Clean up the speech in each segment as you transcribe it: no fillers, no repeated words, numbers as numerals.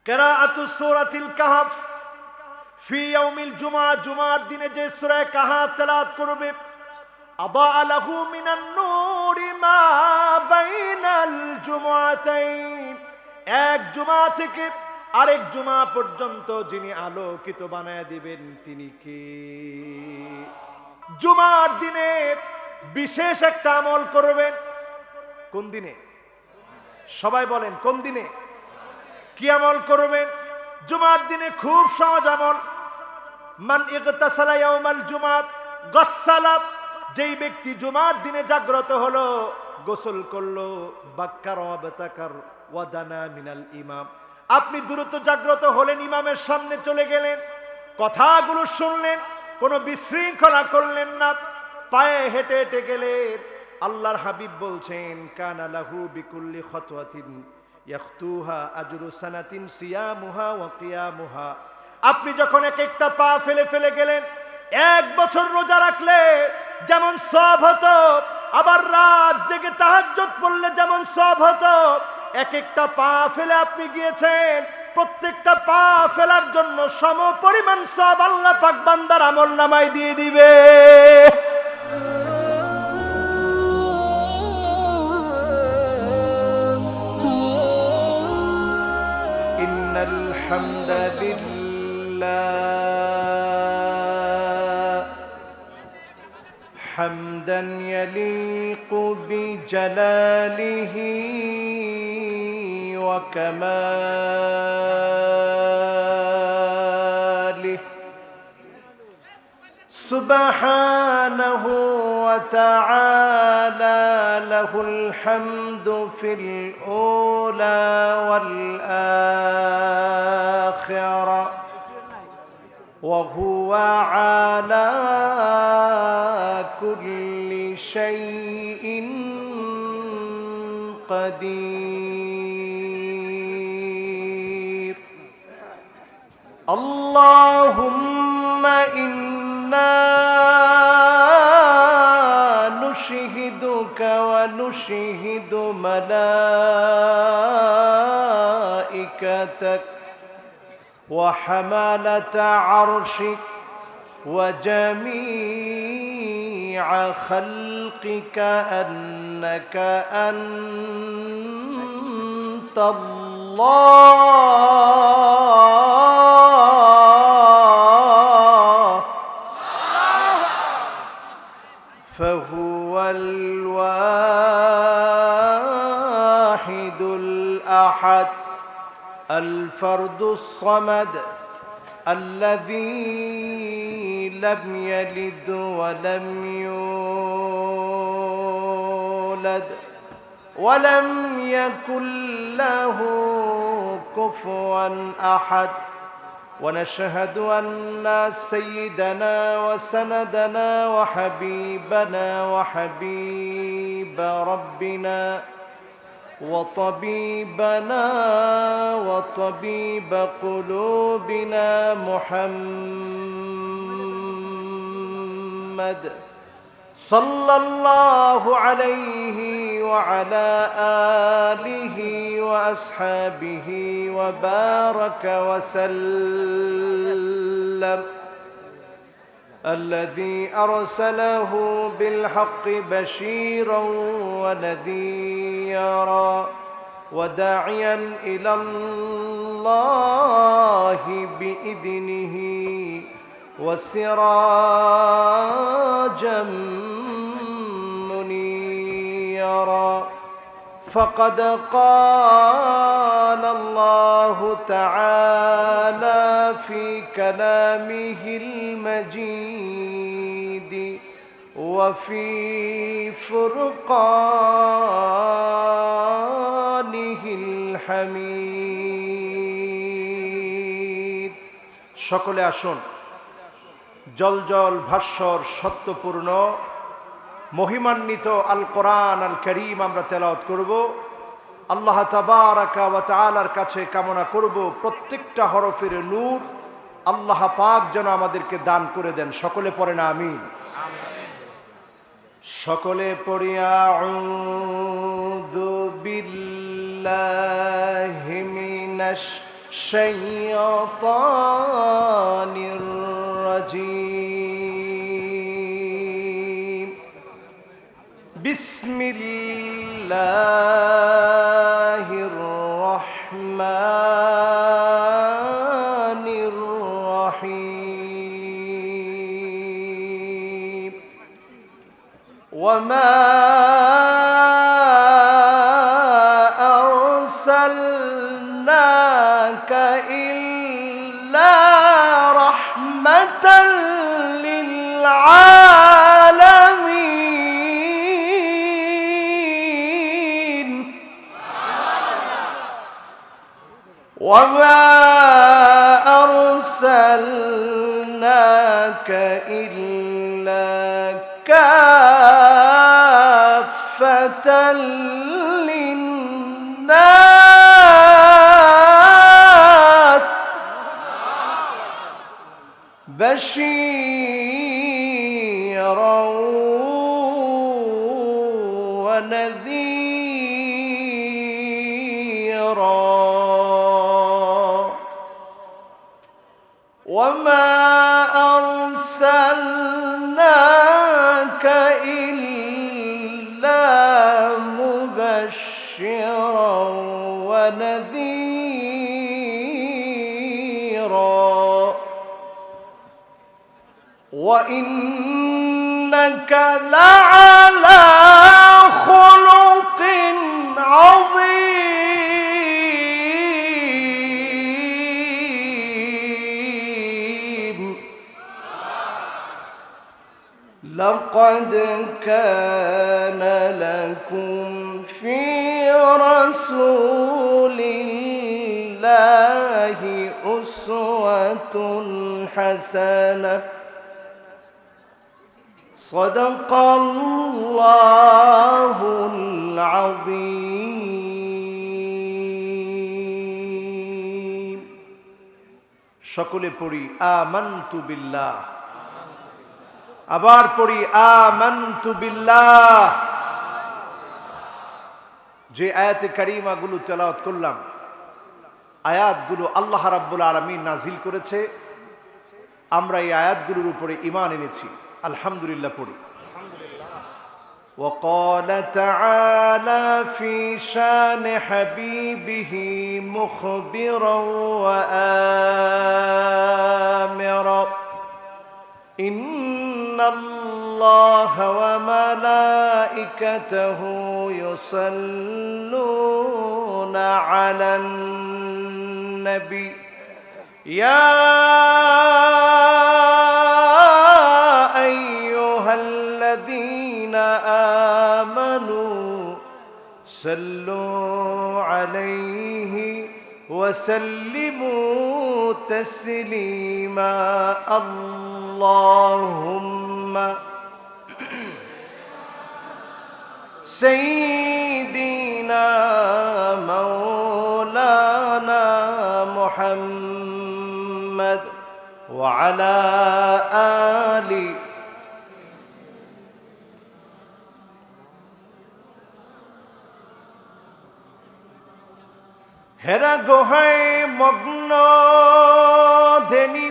কিরাআতু সূরাতিল কাহফ ফি ইয়াউমিল জুমআ, জুমার দিনে যে সূরা কাহফ তেলাওয়াত করবে, আযা লাহু মিনান নূরি মা বাইনাল জুমআতাইন, এক জুমা থেকে আরেক জুমা পর্যন্ত যিনি আলোকিত বানায় দিবেন তিনি কে? জুমার দিনে বিশেষ একটা আমল করবেন। কোন দিনে? সবাই বলেন কোন দিনে? কি আমল করবেন? জুমার দিনে খুব সহজ আমল। মান ইগতাসালা ইয়াউমাল জুমআ গাসসালা, যেই ব্যক্তি জুমার দিনে জাগ্রত হলো, গোসল করলো, বাক্কার ওয়া বাতাকার ওয়া দানা মিনাল ইমাম, আপনি দ্রুত জাগ্রত হলেন, ইমামের সামনে চলে গেলেন, কথাগুলো শুনলেন, কোনো বিশৃঙ্খলা করলেন না, পায়ে হেঁটে হেঁটে গেলেন। আল্লাহর হাবিব বলছেন, কানা লাহু বিকুল্লি খাতওয়াতিন ইয়াখতুহা আজরু সানাতিন সিয়ামুহা ওয়া কিয়ামুহা। আপনি যখন এক একটা পা ফেলে ফেলে গেলেন, এক বছর রোজা রাখলে যেমন সওয়াব হতো, আবার রাত জেগে তাহাজ্জুদ পড়লে যেমন সওয়াব হতো, এক একটা পা ফেলে আপনি গিয়েছেন, প্রত্যেকটা পা ফেলার জন্য সম পরিমাণ সওয়াব আল্লাহ পাক বান্দার আমলনামায় দিয়ে দিবে। ইন্নাল হামদালিল্লাহ হামদান ইয়ালিকু বিজালালিহি ওয়া কামালিহি সুবহানাহু ওয়া তাআলা লাহুল হামদু ফিল উলা ওয়াল আখিরা ওয়া হুয়া আলা কুল্লি শাইইন কাদির। আল্লাহুম্মা ইন্না নুশহিদুকা ওয়া নুশহিদু মালাইকাতাক ওয়া হামালাতা আরশিক ওয়া জামিআ খালকিকা আন্নাকা আনতাল্লাহ ফাহুয়াল ওয়াহিদুল আহাদ الفرد الصمد الذي لم يلد ولم يولد ولم يكن له كفوا أحد. ونشهد أن سيدنا وسندنا وحبيبنا وحبيب ربنا وطبيبنا وطبيب قلوبنا محمد صلى الله عليه وعلى آله وأصحابه وبارك وسلم، الذي أرسله بالحق بشيرا ونذيرا وداعيا إلى الله بإذنه وسراجا منيرا. فقد قال الله تعالى في كلامه المجيد وفي فرقانه الحميد. সকলে আসুন জলজল ভাস্বর সত্যপূর্ণ মহিমান্বিত আল কোরআন আল করিম আমরা তেলাওয়াত করব। আল্লাহ তাবারাকা ওয়া তাআলার কাছে কামনা করব প্রত্যেকটা হরফের নূর আল্লাহ পাক যেন আমাদেরকে দান করে দেন। সকলে পড়েন আমিন। সকলে পড়ি আউযু বিল্লাহি মিনাশ الشيطان الرجيم بسم الله الرحمن الرحيم وما أرسلناك إلا رحمة للعالمين وما أرسلناك إلا كافة للناس بشيرا ونذيرا وما أرسلناك إلا مبشرا ونذيرا وإنك لعلى خلق عظيم لقد كان لكم في رسول الله أسوة حسنة صدق الله العظيم সকলে পড়ি আমানতু বিল্লাহ আবার পড়ি আমানতু বিল্লাহ যে আয়াতে কারিমা গুলো তেলাওয়াত করলাম আয়াতগুলো আল্লাহ রাব্বুল আলামিন নাজিল করেছে আমরা এই আয়াতগুলোর উপরে ঈমান এনেছি আলহামদুলিল্লাহ পড়ি وقال تعالى في شان حبيبه مخبرا وآمرا إن الله وملائكته يصلون على النبي يا أيها الذين آمنوا صلوا عليه وسلموا تسليما اللهم سيدنا مولانا محمد وعلى آله হেরা গোহায় মগ্ন ধেনি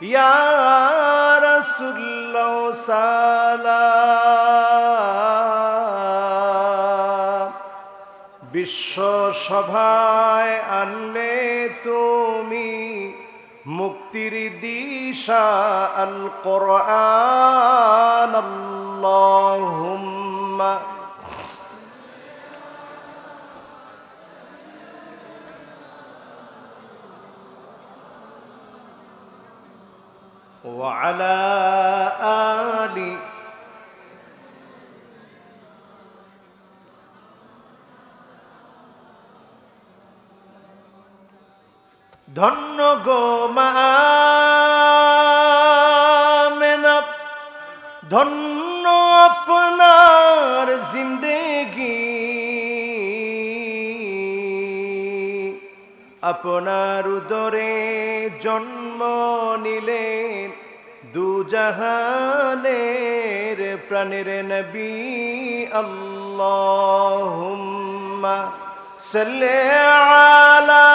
ইয়া রাসূলুল্লাহ সালাম বিশ্ব সভায় আনলে তুমি মুক্তির দিশা আল কোরআন আল্লাহুম্মা وعلى آل ধন্য গো মা আমেনা ধন্য আপনার জিন্দেগি আপনার উদরে জন্ম নিলেন দুজাহানের প্রাণের নবী আল্লাহুম্মা সাল্লি আলা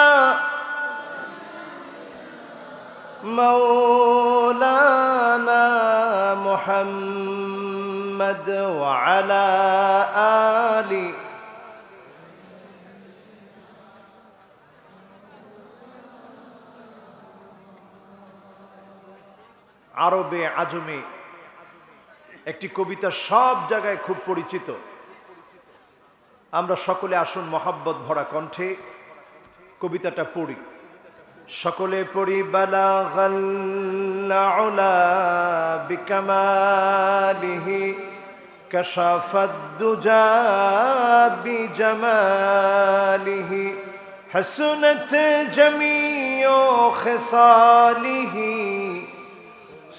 مولانا محمد وعلى آله আরবে আজমে একটি কবিতা সব জায়গায় খুব পরিচিত। আমরা সকলে আসুন মহাব্বত ভরা কণ্ঠে কবিতাটা পড়ি, সকলে পড়ি। বালাগাল উলা বিকামালিহি কাশাফাদ দুজা বিজামালিহি হাসনাত জামিউ খিসালিহি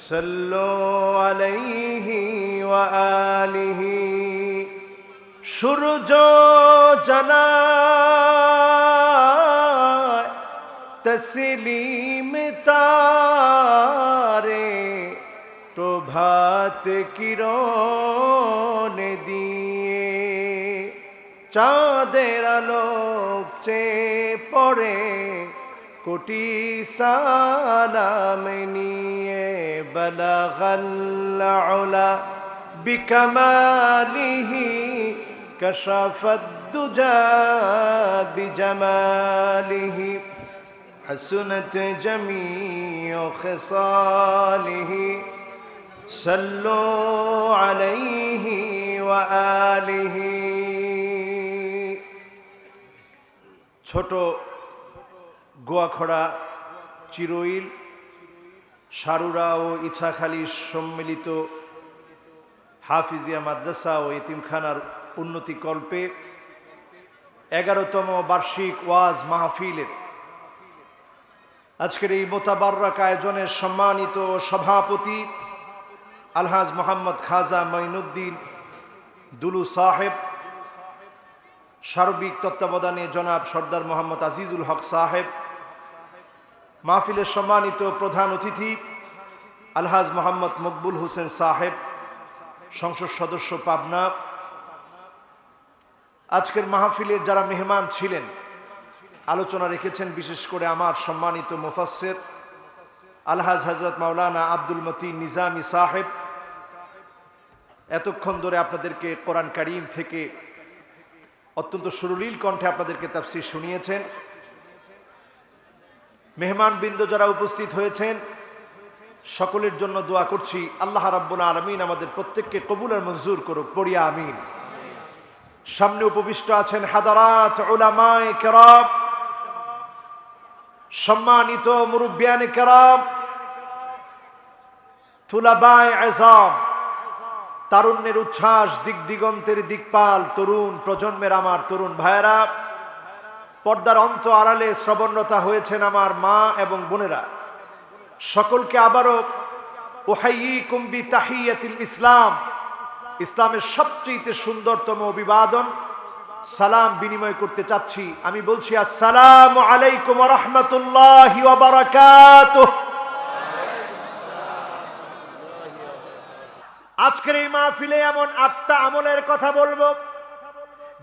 সাল্লু আলাইহি ওয়া আলিহি। সূর্য জানায় তসলিম তারে, প্রভাত কিরণ দিয়ে চাঁদের আলোক চেয়ে পড়ে কোটি সালাম নিয়ে। বালাগাল উলা বিকামালিহি কাশাফাদ দুজা বিজামালিহি হাসনাত জামিউ খিসালিহি সাল্লু আলাইহি ওয়া আলিহি। ছোট গোয়াখড়া, চিরইল, সারুরা ও ইছাখালী সম্মিলিত হাফিজিয়া মাদ্রাসা ও এতিমখানার উন্নতি কল্পে 11তম বার্ষিক ওয়াজ মাহফিলের আজকের এই মোতাবাররক আয়োজনের সম্মানিত সভাপতি আলহাজ মোহাম্মদ খাজা মঈনুদ্দিন দুলু সাহেব, সার্বিক তত্ত্বাবধানে জনাব সর্দার মোহাম্মদ আজিজুল হক সাহেব, মাহফিলের সম্মানিত প্রধান অতিথি আলহাজ মোহাম্মদ মকবুল হোসেন সাহেব, সংসদ সদস্য পাবনা, আজকের মাহফিলের যারা মেহমান ছিলেন, আলোচনা রেখেছেন, বিশেষ করে আমার সম্মানিত মুফাসসির আলহাজ হযরত মাওলানা আব্দুল মতিন নিজামী সাহেব, এতক্ষণ ধরে আপনাদেরকে কোরআন কারীম থেকে অত্যন্ত সুরলীল কণ্ঠে আপনাদেরকে তাফসীর শুনিয়েছেন। মেহমানবৃন্দ যারা উপস্থিত হয়েছেন সকলের জন্য দোয়া করছি, আল্লাহ রাব্বুল আলামিন আমাদের প্রত্যেককে কবুল আর মঞ্জুর করুক, পড়িয়া আমিন। সামনে উপবিষ্ট আছেন হাদারাত উলামায়ে কেরাম, সম্মানিত মুরব্বিয়ানে কেরাম, তুলাবায়ে আযম, তারুণ্যের উচ্ছ্বাস, দিক দিগন্তের দিকপাল তরুণ প্রজন্মের আমার তরুণ ভাইয়েরা, পর্দার অন্ত আড়ালে শ্রবণরতা হয়েছেন আমার মা এবং বোনেরা, সকলকে আবারও উহাইয়িকুম বিতাহিয়াতিল ইসলাম, ইসলামের সবচেয়ে সুন্দরতম অভিবাদন সালাম বিনিময় করতে চাচ্ছি। আমি বলছি আসসালামু আলাইকুম ওয়া রাহমাতুল্লাহি ওয়া বারাকাতুহু। আজকের এই মাহফিলে এমন 8টা আমলের কথা বলবো,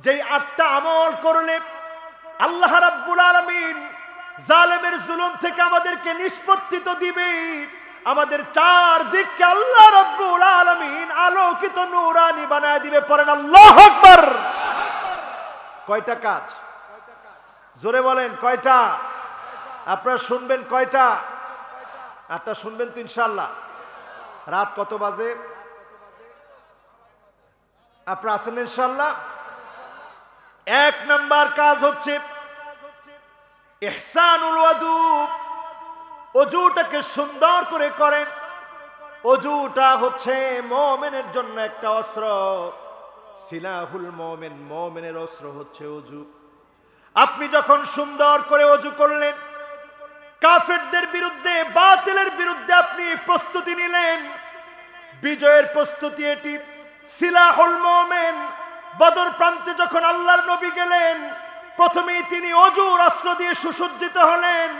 যেই 8টা আমল করলে আল্লাহ রাব্বুল আলামিন জালেমের জুলুম থেকে আমাদেরকে নিষ্পত্তি তো দিবে, আমাদের চারদিককে আল্লাহ রাব্বুল আলামিন আলোকিত নূরানি বানায় দিবে। পড়েন আল্লাহু আকবার। কয়টা কাজ? জোরে বলেন কয়টা? আপনারা শুনবেন কয়টা? 8টা শুনবেন তো ইনশাআল্লাহ। রাত কত বাজে? আপনারা আছেন ইনশাআল্লাহ। 1 নাম্বার কাজ হচ্ছে ইহসানুল ওয়াদু, ওযুটাকে সুন্দর করে করেন। ওযুটা হচ্ছে মুমিনের জন্য একটা অস্ত্র, সিলাহুল মুমিন, মুমিনের অস্ত্র হচ্ছে ওযু। আপনি যখন সুন্দর করে ওযু করলেন, কাফেরদের বিরুদ্ধে, বাতিলের বিরুদ্ধে আপনি প্রস্তুতি নিলেন, বিজয়ের প্রস্তুতি এটি সিলাহুল মুমিন। বদর প্রান্তে যখন আল্লাহর নবী গেলেন, প্রথমেই তিনি ওযুর অস্ত্র দিয়ে সুসজ্জিত হলেন।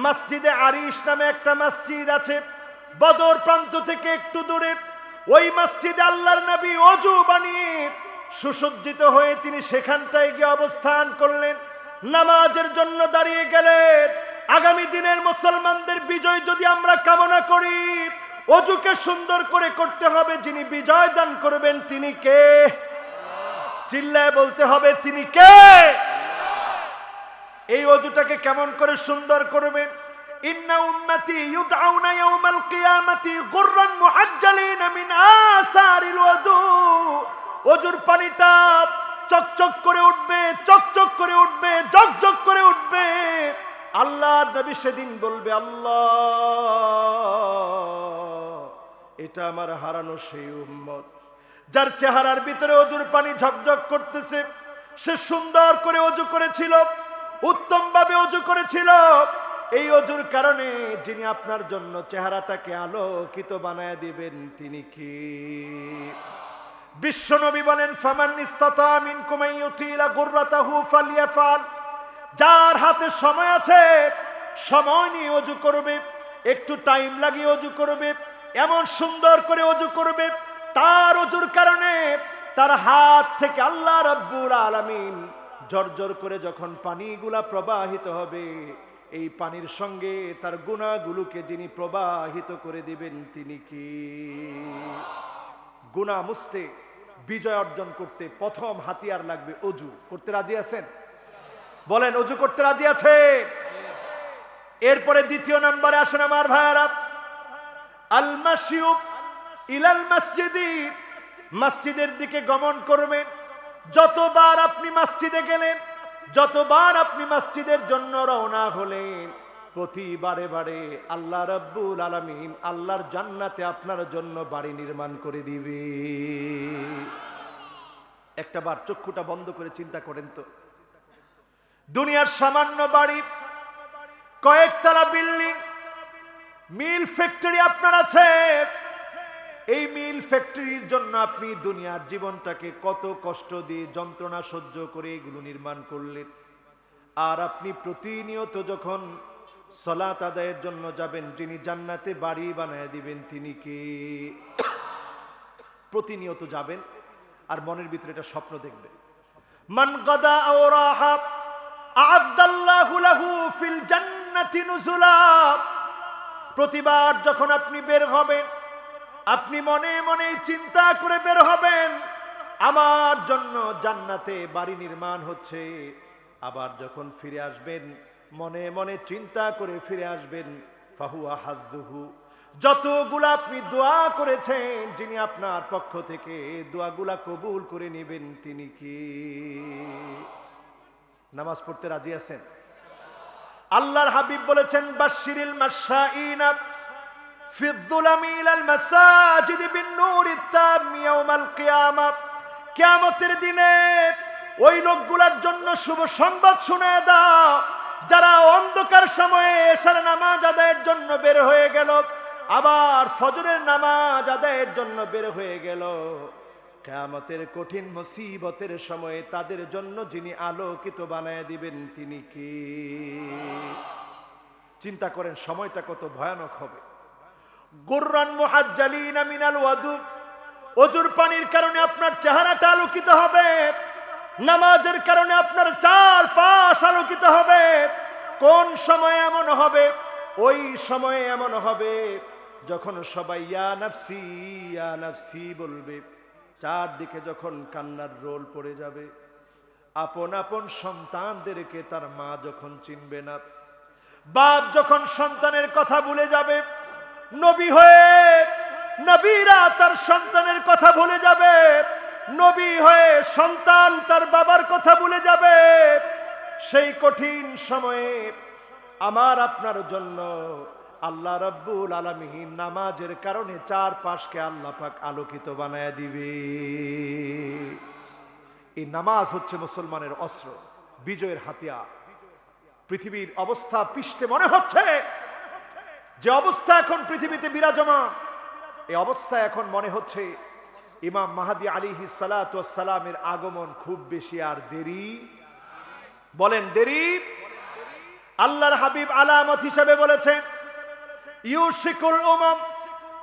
মসজিদে আরিশ নামে একটা মসজিদ আছে বদর প্রান্ত থেকে একটু দূরে, ওই মসজিদে আল্লাহর নবী ওযু বানিয়ে সুসজ্জিত হয়ে তিনি সেখানটায় গিয়ে অবস্থান করলেন, নামাজের জন্য দাঁড়িয়ে গেলেন। আগামী দিনের মুসলমানদের বিজয় যদি আমরা কামনা করি, ওযুকে সুন্দর করে করতে হবে। যিনি বিজয় দান করবেন তিনি কে? চিল্লায় বলতে হবে তিনি কে? এই ওযুটাকে কেমন করে সুন্দর করবেন? ইন্না উম্মতি ইউদআউনা ইয়াওমাল কিয়ামাতি গুররান মুহাজ্জালিনা মিন আসারিল ওযু। ওযুর পানিটা চকচক করে উঠবে, চকচক করে উঠবে, ঝকঝক করে উঠবে। আল্লাহর নবী সেদিন বলবে, আল্লাহ, এটা আমার হারানো সেই উম্মত যার চেহারার ভিতরে ওযুর পানি ঝকঝক করতেছে। সে সুন্দর করে ওযু করেছিল, উত্তম ভাবে ওযু করেছিল। এই ওযুর কারণে যিনি আপনার জন্য চেহারাটাকে আলোকিত বানায় দিবেন তিনি কি? বিশ্বনবী বলেন, ফামান ইসতাতা মিনকুম আন ইউতিলা গুররাতাহু ফালইয়াফাল। যার হাতে সময় আছে সময় নিয়ে ওযু করবে, একটু টাইম লাগিয়ে ওযু করবে, এমন সুন্দর করে ওযু করবে, তার ওযুর কারণে তার হাত থেকে আল্লাহ রাব্বুল আলামিন ঝরঝর করে যখন পানিগুলা প্রবাহিত হবে, এই পানির সঙ্গে তার গুনাহগুলোকে যিনি প্রবাহিত করে দিবেন তিনি কি? গুনাহ মুছতে, বিজয় অর্জন করতে প্রথম হাতিয়ার লাগবে ওযু। করতে রাজি আছেন? বলেন, ওযু করতে রাজি আছে? এরপরে দ্বিতীয় নম্বরে আসেন আমার ভাইয়ারা, আল মাশিউ ইলাল মসজিদি। মসজিদের দিকে গমন করবেন। যতবার আপনি মসজিদে গেলেন, যতবার আপনি মসজিদের জন্য রওনা হলেন, প্রতিবারে বারে আল্লাহ রাব্বুল আলামিন আল্লাহর জান্নাতে আপনার জন্য বাড়ি নির্মাণ করে দিবে। একটা বার চক্ষুটা বন্ধ করে চিন্তা করেন তো, দুনিয়ার সামান্য বাড়ি, কয়েকতলা বিল্ডিং, মিল ফ্যাক্টরি আপনার আছে। এই মিল ফ্যাক্টরির জন্য আপনি দুনিয়ার জীবনটাকে কত কষ্ট দিয়ে যন্ত্রণা সহ্য করে এগুলো নির্মাণ করলেন। আর আপনি প্রতিনিয়ত যখন সালাত আদায়ের জন্য যাবেন, যিনি জান্নাতে বাড়ি বানায় দিবেন তিনি কে? প্রতিনিয়ত যাবেন আর মনের ভিতরে এটা স্বপ্ন দেখবেন, মান গাদা আও রাহা আ'আদাল্লাহু লাহু ফিল জান্নাতি নুজুলা। প্রতিবার যখন আপনি বের হবেন, আপনি মনে মনে চিন্তা করে বের হবেন, আমার জন্য জান্নাতে বাড়ি নির্মাণ হচ্ছে। আবার যখন ফিরে আসবেন, মনে মনে চিন্তা করে ফিরে আসবেন, ফাহুয়া হাযুহু। যতগুলা আপনি দোয়া করেছেন, যিনি আপনার পক্ষ থেকে দোয়াগুলা কবুল করে নেবেন তিনি কি? নামাজ পড়তে রাজি আছেন? আল্লাহর হাবিব বলেছেন, বাশশিরিল মাশাঈনা ফি যুলামি ইলাল মাসাজিদি বিন-নূরিত তাম ইয়াউমাল কিয়ামাহ। কিয়ামতের দিনে ওই লোকগুলোর জন্য শুভ সংবাদ শোনায় দাও যারা অন্ধকার সময়ে এশার নামাজ আদায়ের জন্য বের হয়ে গেল, আবার ফজরের নামাজ আদায়ের জন্য বের হয়ে গেল। কিয়ামতের কঠিন মুসিবতের সময়ে তাদের জন্য যিনি আলোকিত বানায় দিবেন তিনি কি? চিন্তা করেন সময়টা কত ভয়ানক হবে। গুররান মুহাজ্জালিনা মিনাল ওয়াদু। ওযুর পানির কারণে আপনার চেহারাটা আলোকিত হবে, নামাজের কারণে আপনার চারপাশ আলোকিত হবে। কোন সময় এমন হবে? ওই সময়ে এমন হবে যখন সবাই ইয়া নাফসি ইয়া নাফসি বলবে। চারদিকে যখন কান্নার রোল পড়ে যাবে, আপন আপন সন্তানদেরকে তার মা যখন চিনবে না, বাপ যখন সন্তানের কথা ভুলে যাবে, নবী হয়ে নবীরা তার সন্তানের কথা ভুলে যাবে, নবী হয়ে সন্তান তার বাবার কথা ভুলে যাবে। সেই কঠিন সময়ে আমার আপনার জন্য আল্লাহ রাব্বুল আলামিন নামাজের কারণে চারপাশকে আল্লাহ পাক আলোকিত বানায় দিবে। এই নামাজ হচ্ছে মুসলমানের অস্ত্র, বিজয়ের হাতিয়ার। পৃথিবীর অবস্থা পৃষ্ঠে মনে হচ্ছে যে অবস্থা এখন পৃথিবীতে বিরাজমান, এই অবস্থা এখন মনে হচ্ছে ইমাম মাহদী আলাইহিস সালাতু ওয়াস সালামের আগমন খুব বেশি আর দেরি। বলেন দেরি? আল্লাহর হাবিব আলামত হিসেবে বলেছেন, ইউশিকুল উমাম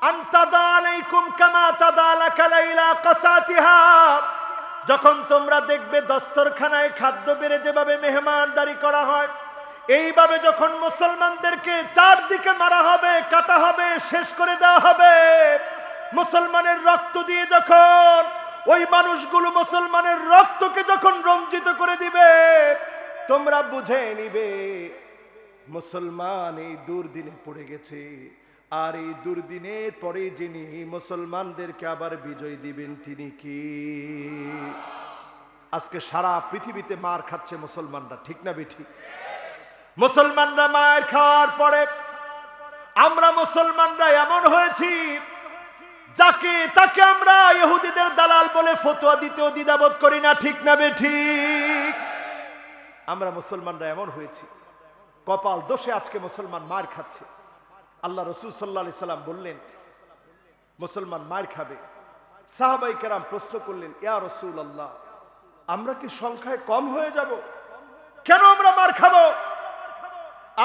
আন তাদা আলাইকুম কামা তাদালাকা লাইলা কাসাতিহা। যখন তোমরা দেখবে দস্তরখানায় খাদ্য বেড়ে যেভাবে মেহমানদারি করা হয়, এইভাবে যখন মুসলমানদেরকে চারদিকে মারা হবে, কাটা হবে, শেষ করে দেওয়া হবে, মুসলমানের রক্ত দিয়ে যখন ওই মানুষগুলো মুসলমানের রক্তকে যখন রঞ্জিত করে দিবে, তোমরা বুঝে নিবে মুসলমান এই দুর্দিনে পড়ে গেছে। আর এই দুর্দিনের পরে যিনি মুসলমানদেরকে আবার বিজয় দিবেন তিনি কি? আজকে সারা পৃথিবীতে মার খাচ্ছে মুসলমানরা, ঠিক না বেঠি? মুসলমানরা মার খাওয়ার পরে আমরা মুসলমানরা এমন হয়েছি যাকে তাকে আমরা ইহুদিদের দালাল বলে ফতোয়া দিতেও দ্বিধাবোধ করি না, ঠিক না বেঠিক? আমরা মুসলমানরা এমন হয়েছি, কপাল দোষে আজকে মুসলমান মার খাচ্ছে। আল্লাহ রাসূল সাল্লাল্লাহু আলাইহি সাল্লাম বললেন মুসলমান মার খাবে। সাহাবায়ে কেরাম প্রশ্ন করলেন, ইয়া রাসূলুল্লাহ, আমরা কি সংখ্যায় কম হয়ে যাব? কেন আমরা মার খাবো?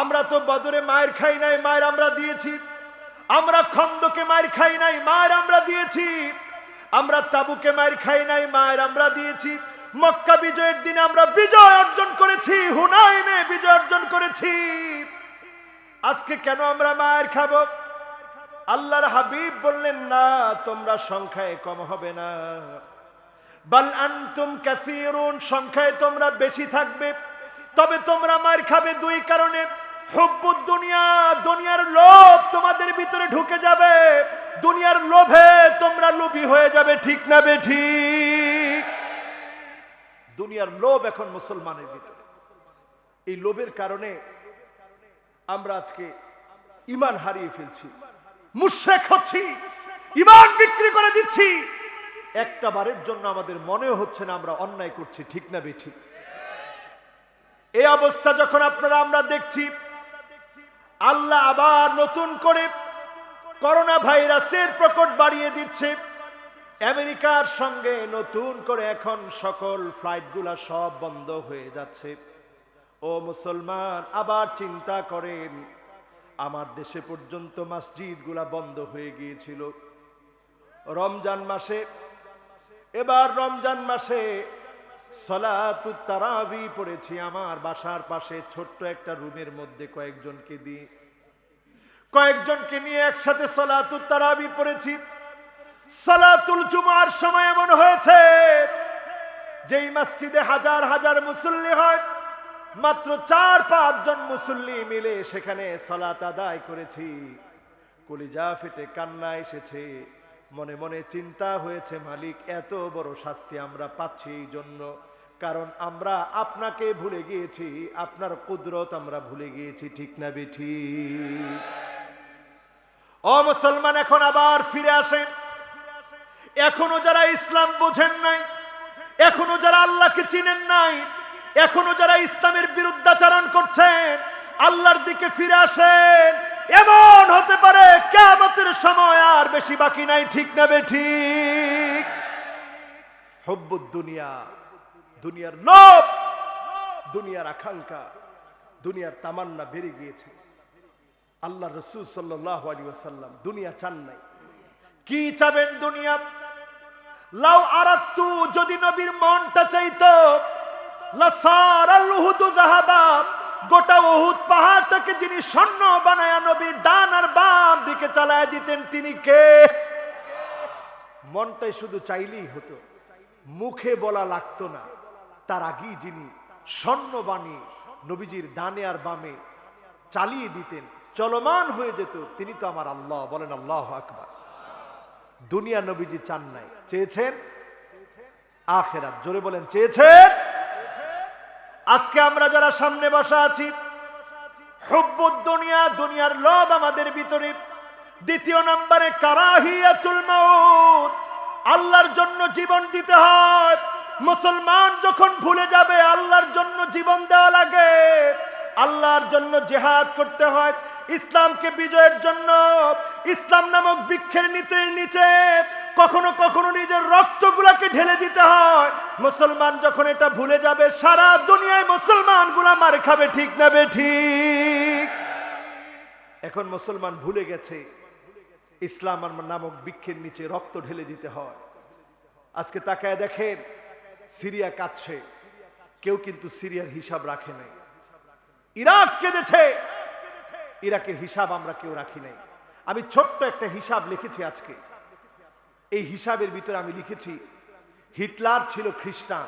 আমরা তো বদরে মায়ের খাই নাই, মায়ের আমরা দিয়েছি। আমরা খন্দকে মায়ের খাই নাই, মায়ের আমরা দিয়েছি। আমরা তাবুকে মায়ের খাই নাই, মায়ের আমরা দিয়েছি। মক্কা বিজয়ের দিনে আমরা বিজয় অর্জন করেছি, হুনাইনে বিজয় অর্জন করেছি। আজকে কেন আমরা মায়ের খাবো? আল্লাহর হাবিব বললেন, না, তোমরা সংখ্যায় কম হবে না, বাল আনতুম কাসীরুন, সংখ্যায় তোমরা বেশি থাকবে। তবে তোমরা মার খাবে দুই কারণে। হুব্বুদ দুনিয়া, দুনিয়ার লোভ তোমাদের ভিতরে ঢুকে যাবে। দুনিয়ার লোভে তোমরা লোভী হয়ে যাবে, ঠিক না বেঠিক? দুনিয়ার লোভ এখন মুসলমানের ভিতরে। এই লোভের কারণে আমরা আজকে ঈমান হারিয়ে ফেলছি, মুশরিক হচ্ছি, ঈমান বিক্রি করে দিচ্ছি। একটা বারের জন্য আমাদের মনেও হচ্ছে না আমরা অন্যায় করছি, ঠিক না বেঠিক? এই অবস্থা যখন আমরা দেখছি, আল্লাহ আবার নতুন করে করোনা ভাইরাসের প্রকোপ বাড়িয়ে দিচ্ছে। আমেরিকার সঙ্গে নতুন করে এখন সকল ফ্লাইটগুলা সব বন্ধ হয়ে যাচ্ছে। ও মুসলমান, আবার চিন্তা করেন, আমার দেশে পর্যন্ত মসজিদগুলা বন্ধ হয়ে গিয়েছিল রমজান মাসে। এবার রমজান মাসে সালাতুত তারাবি পড়েছি আমার বাসার পাশে ছোট্ট একটা রুমের মধ্যে কয়েকজনকে নিয়ে একসাথে সালাতুত তারাবি পড়েছি। সালাতুল জুমার সময় এমন হয়েছে, যেই মসজিদে হাজার হাজার মুসল্লি হয়, মাত্র 4-5 জন মুসল্লি মিলে সেখানে সালাত আদায় করেছি। কলিজা ফেটে কান্না এসেছে, মনে মনে চিন্তা হয়েছে, মালিক, এত বড় শাস্তি আমরা পাচ্ছি এই জন্য, কারণ আমরা আপনাকে ভুলে গিয়েছি, আপনার কুদরত আমরা ভুলে গিয়েছি, ঠিক না বেঠিক? ও মুসলমান, এখন আবার ফিরে আসেন। এখনো যারা ইসলাম বোঝেন নাই, এখনো যারা আল্লাহকে চিনেন নাই, এখনো যারা ইসলামের বিরুদ্ধাচরণ করছেন, আল্লাহর দিকে ফিরে আসেন। এমন হতে পারে কিয়ামতের সময় আর বেশি বাকি নাই, ঠিক না বেঠিক? হুব্বুদ দুনিয়া, দুনিয়ার লোভ, দুনিয়ার আকাঙ্ক্ষা, দুনিয়ার তামান্না বেড়ে গিয়েছে। আল্লাহ রাসূল সাল্লাল্লাহু আলাইহি ওয়াসাল্লাম দুনিয়া চান নাই। কি চাবেন দুনিয়া? লাউ আরাদতু, যদি নবীর মনটা চাইতো, লাসারাল উহুদু যাহাবা, গোটা উহুদ পাহাড়টাকে যিনি স্বর্ণ বানায়া নবীর ডান আর বাম দিকে চালায় দিতেন, তিনি কে? মনটাই শুধু চাইলেই হতো, মুখে বলা লাগতো না। তার আগেই যিনি স্বর্ণ বানিয়ে নবীজির ডানে আর বামে চালিয়ে দিতেন, চলমান হয়ে যেত, তিনি তো আমার আল্লাহ। বলেন আল্লাহু আকবার। দুনিয়া নবীজি চান নাই, চেয়েছেন আখিরাত। জোরে বলেন, চেয়েছেন। আজকে আমরা যারা সামনে বসা আছি, হুব্বুদ দুনিয়া, দুনিয়ার লোভ আমাদের ভিতরে। দ্বিতীয় নম্বরে কারাহিয়াতুল মাউত, আল্লাহর জন্য জীবন দিতে হয়। মুসলমান যখন ভুলে যাবে আল্লাহর জন্য জীবন দেওয়া লাগে, আল্লাহর জন্য জিহাদ করতে হয়, ইসলামকে বিজয়ের জন্য ইসলাম নামক বৃক্ষের নিচে কখনো কখনো নিজের রক্তগুলাকে ঢেলে দিতে হয়। মুসলমান যখন এটা ভুলে যাবে, সারা দুনিয়ায় মুসলমানগুলা মার খাবে, ঠিক না বেঠিক? এখন মুসলমান ভুলে গেছে ইসলাম নামক বৃক্ষের নিচে রক্ত ঢেলে দিতে হয়। আজকে তাকায় দেখেন, সিরিয়া কাঁদছে, কেউ কিন্তু সিরিয়ার হিসাব রাখে নাই। ইরাক কেঁদেছে, ইরাকের হিসাব আমরা কেউ রাখি নাই। আমি ছোট্ট একটা হিসাব লিখেছি আজকে। এই হিসাবের ভিতরে আমি লিখেছি হিটলার ছিল খ্রিস্টান,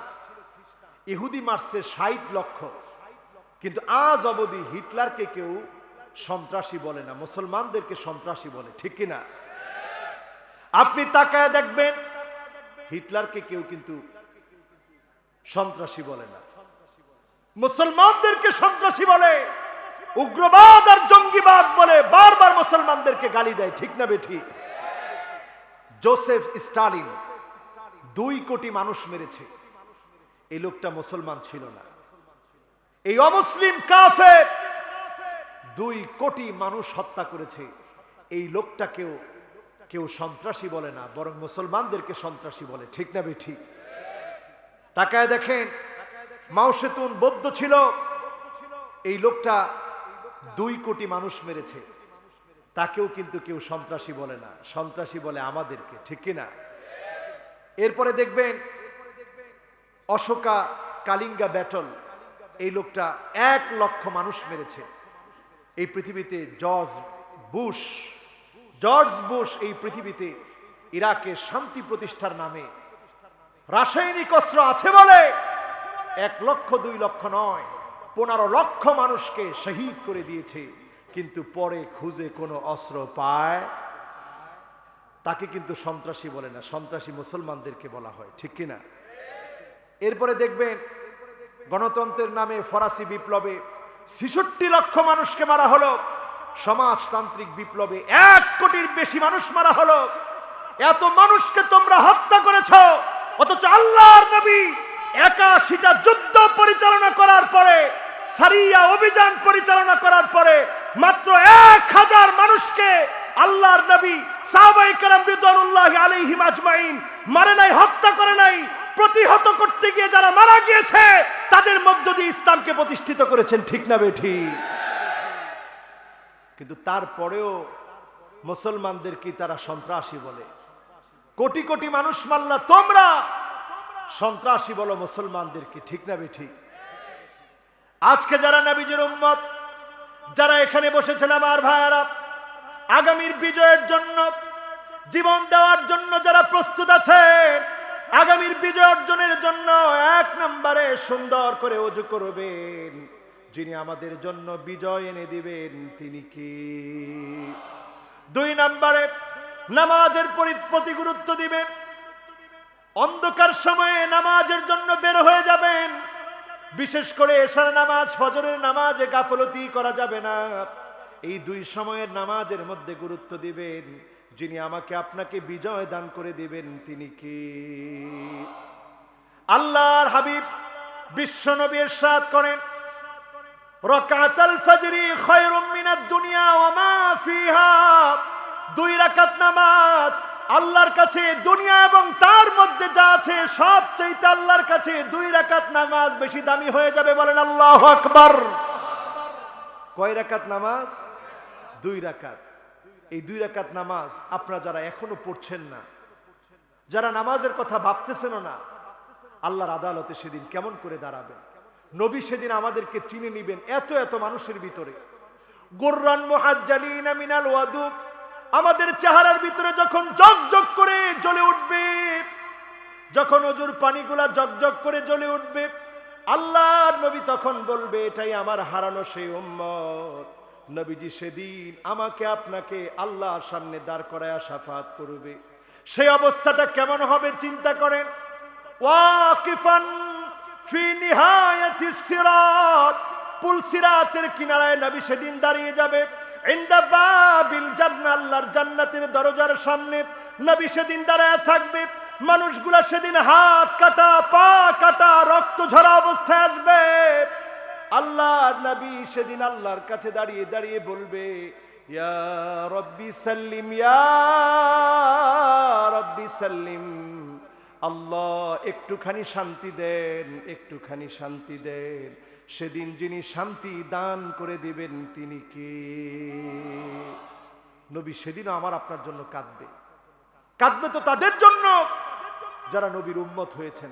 ইহুদি মারছে 60 লক্ষ, কিন্তু আজ অবধি হিটলারকে কেউ সন্ত্রাসী বলে না, মুসলমানদেরকে সন্ত্রাসী বলে, ঠিক কিনা? আপনি তাকায় দেখবেন হিটলারকে কেউ কিন্তু সন্ত্রাসী বলে না, মুসলমানদেরকে সন্ত্রাসী বলে, উগ্রবাদ আর জঙ্গিবাদ বলে বারবার মুসলমানদেরকে গালি দেয়, ঠিক না বেঠিক? জোসেফ স্টালিন 2 কোটি মানুষ মেরেছে, এই লোকটা মুসলমান ছিল না। এই অমুসলিম কাফের 2 কোটি মানুষ হত্যা করেছে, এই লোকটাকেও কেউ সন্ত্রাসী বলে না, বরং মুসলমানদেরকে সন্ত্রাসী বলে, ঠিক না বেঠিক? তাকায় দেখেন মাও সেতুন বৌদ্ধ ছিল, এই লোকটা 2 কোটি মানুষ মেরেছে, তাকেও কিন্তু কেউ সন্ত্রাসী বলে না, সন্ত্রাসী বলে আমাদেরকে, ঠিক কিনা? এরপরে দেখবেন অশোকা কালিঙ্গা ব্যাটল, এই লোকটা 1 লক্ষ মানুষ মেরেছে। এই পৃথিবীতে জর্জ বুশ এই পৃথিবীতে ইরাকে শান্তি প্রতিষ্ঠার নামে রাসায়নিক অস্ত্র আছে বলে 1 লক্ষ 2 লক্ষ নয়, 15 লক্ষ মানুষকে শহীদ করে দিয়েছে, কিন্তু পরে খুঁজে কোনো অস্ত্র পায়, তাকে কিন্তু সন্ত্রাসী বলে না, সন্ত্রাসী মুসলমানদেরকে বলা হয়, ঠিক কিনা? এরপরে দেখবেন গণতন্ত্রের নামে ফরাসি বিপ্লবে 66 লক্ষ মানুষকে মারা হলো, সমাজতান্ত্রিক বিপ্লবে 1 কোটির বেশি মানুষ মারা হলো। এত মানুষকে তোমরা হত্যা করেছো, অথচ আল্লাহর নবী 81টা যুদ্ধ পরিচালনা করার পরে, সারিয়া অভিযান পরিচালনা করার পরে মাত্র 1000 মানুষকে আল্লাহর নবী সাহাবায়ে কেরাম রিদওয়ানুল্লাহি আলাইহিম আজমাইন মারে নাই, হত্যা করে নাই। প্রতিহত করতে গিয়ে যারা মারা গিয়েছে তাদের মধ্য দিয়ে ইসলামকে প্রতিষ্ঠিত করেছেন, ঠিক না বেঠিক? কিন্তু তারপরেও মুসলমানদেরকে তারা সন্ত্রাসী বলে। কোটি কোটি মানুষ মারলা তোমরা, সন্ত্রাসী বলো মুসলমানদেরকে, ঠিক না বেঠিক? আজকে যারা নবীজির উম্মত, যারা এখানে বসেছেন আমার ভাইয়ারা, আগামীর বিজয়ের জন্য, জীবন দেওয়ার জন্য যারা প্রস্তুত আছেন, আগামীর বিজয় অর্জনের জন্য 1 নম্বরে সুন্দর করে ওযু করবেন। যিনি আমাদের জন্য বিজয় এনে দিবেন তিনি কি? 2 নম্বরে নামাজের প্রতি গুরুত্ব দিবেন। অন্ধকার সময়ে নামাজের জন্য বের হয়ে যাবেন, বিশেষ করে এশার নামাজ, ফজরের নামাজে গাফলতি করা যাবে না। এই 2 সময়ের নামাজের মধ্যে গুরুত্ব দিবেন। যিনি আমাকে আপনাকে বিজয় দান করে দিবেন তিনি কি? আল্লাহর হাবিব বিশ্ব নবী ইরশাদ করেন, রাকাতুল ফজরি খায়রুম মিনাদ দুনিয়া ওয়া মা ফিহা। 2 রাকাত নামাজ আল্লাহর কাছে দুনিয়া এবং তার মধ্যে যা আছে সবচেয়ে আল্লাহর কাছে 2 রাকাত নামাজ বেশি দামি হয়ে যাবে। বলেন আল্লাহু আকবার। কয় রাকাত নামাজ? 2 রাকাত। এই 2 রাকাত নামাজ আপনারা যারা এখনো পড়ছেন না, যারা নামাজের কথা ভাবতেছেন না, আল্লাহর আদালতে সেদিন কেমন করে দাঁড়াবেন? নবী সেদিন আমাদেরকে চিনে নিবেন এত এত মানুষের ভিতরে। গুররান মুহাজ্জালিনা মিনাল ওয়াদু, আমাদের চেহারার ভিতরে যখন জগজগ করে জ্বলে উঠবে, যখন ওজুর পানিগুলা জগজগ করে জ্বলে উঠবে, আল্লাহর নবী তখন বলবে, এটাই আমার হারানো সেই উম্মত। নবীজি সেদিন আমাকে আপনাকে আল্লাহর সামনে দাঁড় করায়া শাফাত করবে। সেই অবস্থাটা কেমন হবে চিন্তা করেন। ওয়াকিফান ফি নিহায়াতিস সিরাত, পুল সিরাতের কিনারায় নবী সেদিন দাঁড়িয়ে যাবে। ইনদা বাবিল জান্নাহ, আল্লাহর জান্নাতের দরজার সামনে নবী সেদিন দাঁড়ায় থাকবে। মানুষগুলা সেদিন হাত কাটা, পা কাটা, রক্ত ঝরা অবস্থায় আসবে। আল্লাহ নবী সেদিন আল্লাহর কাছে দাঁড়িয়ে দাঁড়িয়ে বলবে, ইয়া রব্বি সাল্লিম, ইয়া রব্বি সাল্লিম। আল্লাহ একটুখানি শান্তি দেন, একটুখানি শান্তি দেন। সেদিন যিনি শান্তি দান করে দিবেন তিনি কে? নবী সেদিনও আমার আপনার জন্য কাঁদবে। কাঁদবে তো তাদের জন্য যারা নবীর উম্মত হয়েছেন,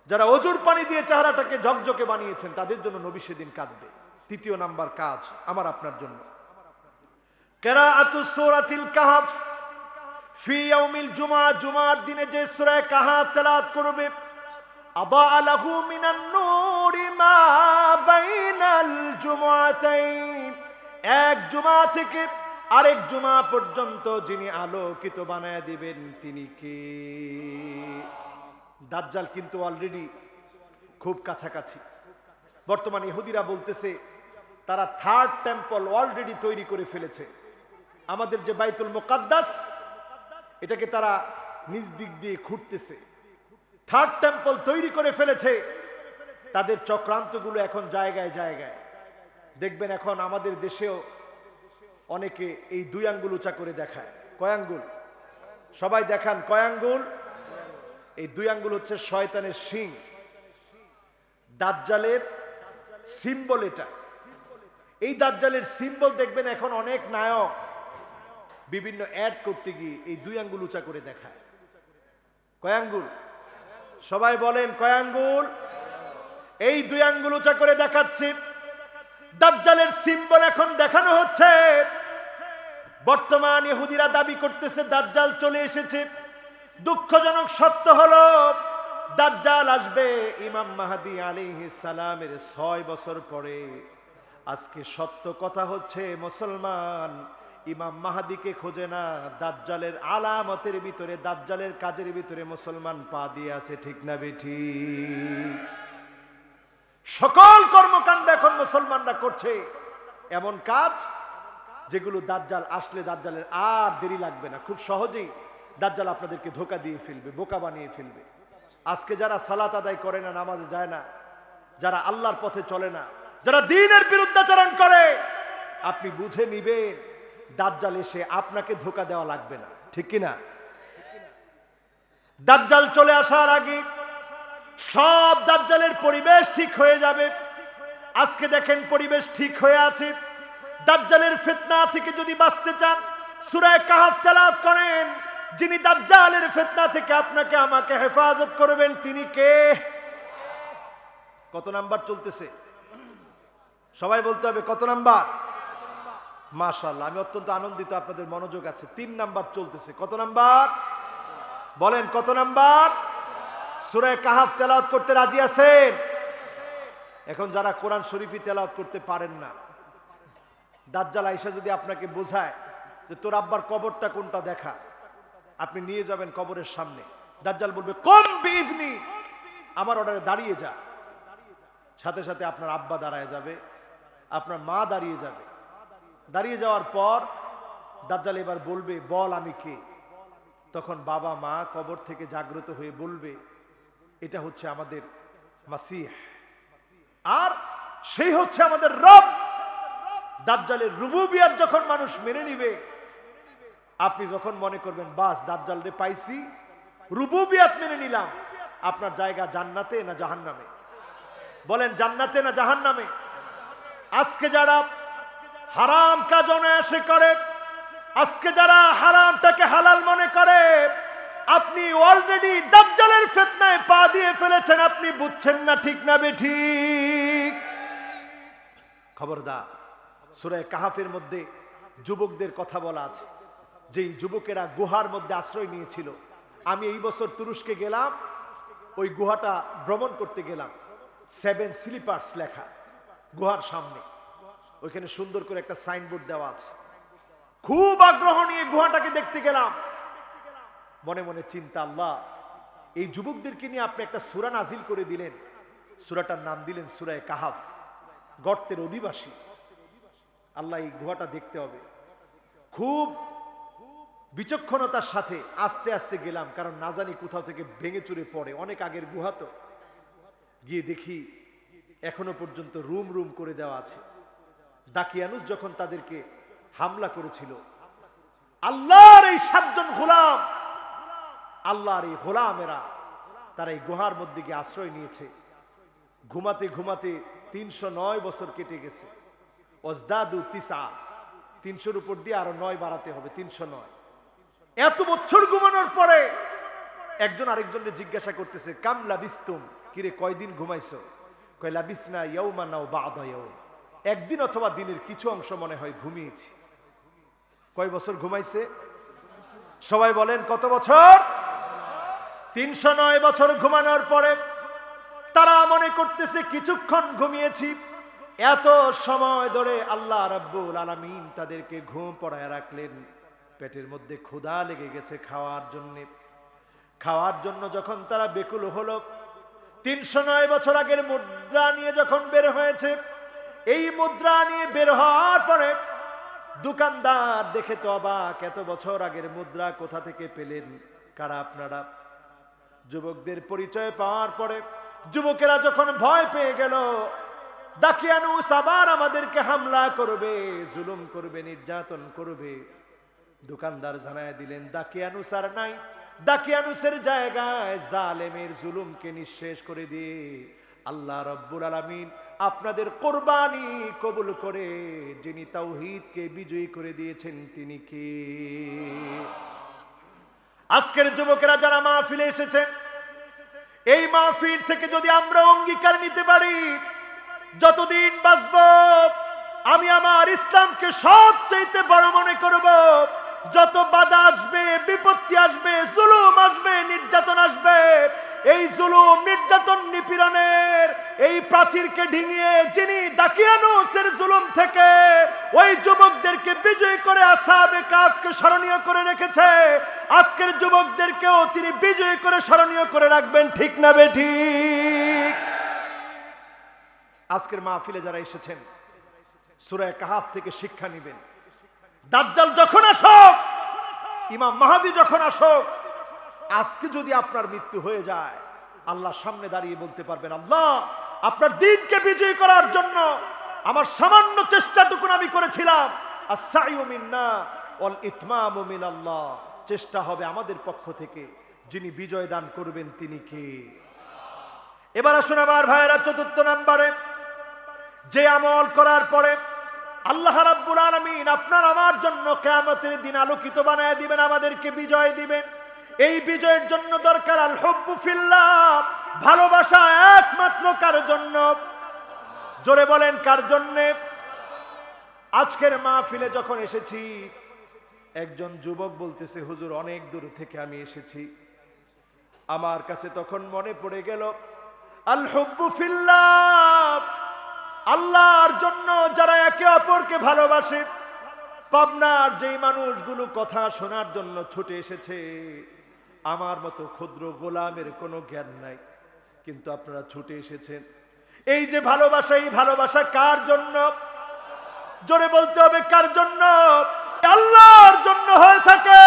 যারা ওজুর পানি দিয়ে চেহারাটাকে ঝকঝকে বানিয়েছেন, তাদের জন্য নবী সেদিন কাঁদবে। তৃতীয় নাম্বার কাজ আমার আপনার জন্য, কিরাআতু সূরাতিল কাহফ ফি ইয়াউমিল জুমআ, জুমার দিনে যে সূরা কাহফ তেলাওয়াত করবে, আদাআ লাহু মিনান নূরি মা বাইনাল জুমআতাইন, এক জুমা থেকে আরেক জুমা পর্যন্ত যিনি আলোকিত বানায় দিবেন তিনি কে? দাজ্জাল কিন্তু অলরেডি খুব কাছাকাছি। বর্তমানে ইহুদিরা বলতেছে তারা থার্ড টেম্পল অলরেডি তৈরি করে ফেলেছে। আমাদের যে বাইতুল মুকাদ্দাস এটাকে তারা নিজ দিক দিয়ে খুঁড়তেছে, থার্ড টেম্পল তৈরি করে ফেলেছে। তাদের চক্রান্তগুলো এখন জায়গায় জায়গায় দেখবেন। এখন আমাদের দেশেও অনেকে এই 2 আঙ্গুল উঁচা করে দেখায়। কয় আঙ্গুল? সবাই দেখান কয় আঙ্গুল? এই 2 আঙ্গুল হচ্ছে শয়তানের শিং, দাজ্জালের সিম্বল এটা। এই দাজ্জালের সিম্বল দেখবেন এখন অনেক নায়ক বিভিন্ন অ্যাড করতে গিয়ে এই 2 আঙ্গুল উঁচা করে দেখায়। কয় আঙ্গুল? সবাই বলেন কয় আঙ্গুল? এই 2 আঙ্গুল উঁচা করে দেখাচ্ছে। দাজ্জালের সিম্বল এখন দেখানো হচ্ছে। বর্তমান ইহুদিরা দাবি করতেছে দাজ্জাল চলে এসেছে। দুঃখজনক সত্য হলো দাজ্জাল আসবে ইমাম মাহদী আলাইহিস সালামের 6 বছর পরে। আজকে সত্য কথা হচ্ছে মুসলমান ইমাম মাহদীকে খোঁজে না, দাজ্জালের আলামতের ভিতরে, দাজ্জালের কাজের ভিতরে মুসলমান পা দিয়ে আছে। ঠিক না বেঠিক? সকল কর্মকাণ্ড এখন মুসলমানরা করছে এমন কাজ যেগুলো দাজ্জাল আসলে দাজ্জালের আর দেরি লাগবে না, খুব সহজেই দাজ্জাল আপনাদেরকে ধোঁকা দিয়ে ফেলবে, বোকা বানিয়ে ফেলবে। আজকে যারা সালাত আদায় করে না, নামাজে যায় না, যারা আল্লাহর পথে চলে না, যারা দ্বীনের বিরুদ্ধাচরণ করে, আপনি বুঝে নিবেন দাজ্জাল এসে আপনাকে ধোঁকা দেওয়া লাগবে না। ঠিক কিনা? দাজ্জাল চলে আসার আগে সব দাজ্জালের পরিবেশ ঠিক হয়ে যাবে। আজকে দেখেন পরিবেশ ঠিক হয়ে আছে। দাজ্জালের ফিতনা থেকে যদি বাঁচতে চান সূরা কাহফ তেলাওয়াত করেন। যিনি দাজ্জালের ফিতনা থেকে আপনাকে আমাকে হেফাজত করবেন তিনি কে? কত নাম্বার চলতেছে? সবাই বলতে হবে কত নাম্বার? মাশাআল্লাহ, আমি অত্যন্ত আনন্দিত, আপনাদের মনোযোগ আছে। 3 নাম্বার চলতেছে। কত নাম্বার? বলেন কত নাম্বার? সূরা কাহফ তেলাওয়াত করতে রাজি আছেন? এখন যারা কোরআন শরীফই তেলাওয়াত করতে পারেন না, দাজ্জাল আয়েশা যদি আপনাকে বোঝায় যে তোর আব্বার কবরটা কোনটা দেখা, আপনি নিয়ে যাবেন কবরের সামনে। দাজ্জাল বলবে কুম বিইذনি, আমার অর্ডারে দাঁড়িয়ে যা। সাথে সাথে আপনার আব্বা দাঁড়ায় যাবে, আপনার মা দাঁড়িয়ে যাবে। দাঁড়িয়ে যাওয়ার পর দাজ্জাল এবার বলবে বল আমি কে? তখন বাবা মা কবর থেকে জাগ্রত হয়ে বলবে এটা হচ্ছে আমাদের মাসিহ, আর সেই হচ্ছে আমাদের রব। দাজ্জালের রুবুবিয়ত যখন মানুষ মেনে নিবে, আপনি যখন মনে করবেন বাস দাজ্জাল রে পাইছি, রুবুবিয়ত মেনে নিলাম, আপনার জায়গা জান্নাতে না জাহান্নামে? বলেন জান্নাতে না জাহান্নামে? আজকে যারা হারাম কাজ অনায়াসে করে, আজকে যারা হারামটাকে হালাল মনে করে, আপনি অলরেডি দাজ্জালের ফিতনায় পা দিয়ে ফেলেছেন, আপনি বুঝছেন না। ঠিক না বেঠিক? খবরদার, সূরা কাহফের মধ্যে যুবকদের কথা বলা আছে, যেই যুবকেরা গুহার মধ্যে আশ্রয় নিয়েছিল। আমি এই বছর তুরস্কে গেলাম, ওই গুহাটা ভ্রমণ করতে গেলাম। 7 স্লিপার্স লেখা গুহার সামনে, ওইখানে সুন্দর করে একটা সাইনবোর্ড দেওয়া আছে। খুব আগ্রহ নিয়ে গুহাটাকে দেখতে গেলাম। মনে মনে চিন্তা, আল্লাহ এই যুবকদেরকে নিয়ে আপনি একটা সূরা নাজিল করে দিলেন, সূরাটার নাম দিলেন সূরা কাহফ, গর্তের অধিবাসী। আল্লাহ এই গুহাটা দেখতে হবে। খুব বিচক্ষণতার সাথে আস্তে আস্তে গেলাম, কারণ না জানি কোথাও থেকে ভেঙে চুরে পড়ে, অনেক আগের গুহা তো। গিয়ে দেখি এখনো পর্যন্ত রুম রুম করে দেওয়া আছে। দাকিয়ানুস যখন তাদেরকে হামলা করেছিল, আল্লাহর এই 7 জন গোলাম, আল্লাহর এই গোলামেরা তারা এই গুহার মধ্যে গিয়ে আশ্রয় নিয়েছে। ঘুমাতে ঘুমাতে 309 বছর কেটে গেছে। ওয়াজদাদু 9, 300-র উপর দিয়ে আরো 9 বাড়াতে হবে, 309। এত বছর ঘুমানোর পরে একজন আরেকজনকে জিজ্ঞাসা করতেছে কাম লাবিস্তুম, কিরে কয়দিন ঘুমাইছো? কয় লাবিসনা ইয়াওমান আও বা'দা ইয়াওম, একদিন অথবা দিনের কিছু অংশ মনে হয় ঘুমিয়েছি। কয় বছর ঘুমাইছে? সবাই বলেন কত বছর? 309 বছর ঘুমানোর পরে তারা মনে করতেছে কিছুক্ষণ ঘুমিয়েছি। এত সময় ধরে আল্লাহ রাব্বুল আলামিন তাদেরকে ঘুম পড়ায় রাখলেন। পেটের মধ্যে ক্ষুধা লেগে গেছে খাওয়ার জন্য যখন তারা বেকুল হলো, 309 বছর আগের মুদ্রা নিয়ে যখন বের হয়েছে, এই মুদ্রা নিয়ে বের হওয়ার পরে দোকানদার দেখে তো অবাক, এত বছর আগের মুদ্রা কোথা থেকে পেলেন? কারা আপনারা? যুবকদের পরিচয় পাওয়ার পরে যুবকেরা যখন ভয় পেয়ে গেল, দাকিয়ানুস আবার আমাদেরকে হামলা করবে, জুলুম করবে, নির্যাতন করবে, দোকানদার জানায় দিলেন দাকিয়ানুস আর নাই। দাকিয়ানুসের জায়গায় জালেমের জুলুমকে নিঃশেষ করে দিয়ে আল্লাহ রাব্বুল আলামিন আপনাদের কোরবানি কবুল করে যিনি তাওহীদকে বিজয়ী করে দিয়েছেন তিনি কে? আজকের যুবকেরা যারা মাহফিলে এসেছেন, এই মাহফিল থেকে যদি আমরা অঙ্গীকার নিতে পারি, যতদিন বাঁচব আমি আমার ইসলামকে সবচেয়ে বড় মনে করব। যত বাধা আসবে, বিপত্তি আসবে, জুলুম আসবে, নির্যাতন আসবে, এই জুলুম নির্যাতন নিপীড়নের এই প্রাচীরকে ডিঙিয়ে যিনি দাকিয়ানুসের জুলুম থেকে ওই যুবকদেরকে বিজয় করে আসহাবে কাফকে স্মরণীয় করে রেখেছে, আজকের যুবকদেরকেও তিনি বিজয় করে স্মরণীয় করে রাখবেন। ঠিক না বেঠিক? আজকের মাহফিলে যারা এসেছেন, সূরা কাহাফ থেকে শিক্ষা নেবেন। দাজ্জাল যখন আসুক, ইমাম মাহদী যখন আসুক, আজকে যদি আপনার মৃত্যু হয়ে যায়, আল্লাহর সামনে দাঁড়িয়ে বলতে পারবেন, আল্লাহ আপনার দ্বীনকে বিজয় করার জন্য আমার সামান্য চেষ্টাটুকু আমি করেছিলাম। আস-সাইয়ু মিন্না ওয়াল ইতমামু মিনাল্লাহ, চেষ্টা হবে আমাদের পক্ষ থেকে, যিনি বিজয় দান করবেন তিনি কে? এবার আসুন আমার ভাইয়েরা, চতুর্থ নম্বরে যে আমল করার পরে আল্লাহ রাব্বুল আলামিন আপনার আমার জন্য কিয়ামতের দিন আলোকিত বানায় দিবেন, আমাদেরকে বিজয় দিবেন। এই বিজয়ের জন্য দরকার আল হুব্বু ফিল্লাহ, ভালোবাসা একমাত্র কার জন্য? জোরে বলেন কার জন্য? আজকের মাহফিলে যখন এসেছি, একজন যুবক বলতেছে, হুজুর অনেক দূর থেকে আমি এসেছি। আমার কাছে তখন মনে পড়ে গেল আল হুব্বু ফিল্লাহ, আল্লাহর জন্য যারা একে অপরকে ভালোবাসে। পাবনার যেই মানুষগুলো কথা শোনার জন্য ছুটে এসেছে, আমার মতো ক্ষুদ্র গোলামের কোনো জ্ঞান নাই, কিন্তু আপনারা ছুটে এসেছেন। এই যে ভালোবাসা, এই ভালোবাসা কার জন্য? জোরে বলতে হবে কার জন্য? আল্লাহর জন্য হয়ে থাকে।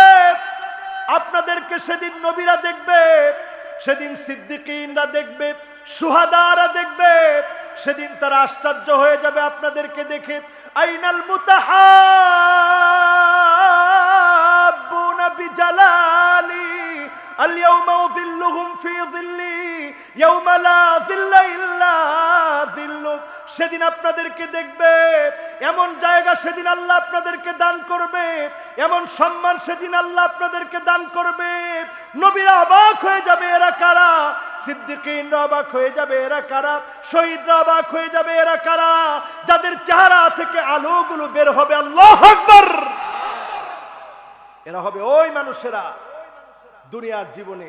আপনাদেরকে সেদিন নবীরা দেখবে, সেদিন সিদ্দিকীনরা দেখবে, শুহাদারা দেখবে, সেদিন তারা আশ্চর্য হয়ে যাবে আপনাদেরকে দেখে। আইনাল মুতাহাব্বুনা বিজালালি আল-ইয়াওমা উযিল্লুহুম ফি যিল্লি ইয়াওমা লা যিল্লা ইল্লা যিল্লু। সেদিন আপনাদেরকে দেখবে, এমন জায়গা সেদিন আল্লাহ আপনাদেরকে দান করবে, এমন সম্মান সেদিন আল্লাহ আপনাদেরকে দান করবে। নবীরা অবাক হয়ে যাবে, এরা কারা? সিদ্দিকীনরা অবাক হয়ে যাবে, এরা কারা? শহীদরা অবাক হয়ে যাবে, এরা কারা? যাদের চেহারা থেকে আলোগুলো বের হবে, আল্লাহু আকবার, এরা হবে ওই মানুষেরা দুনিয়ার জীবনে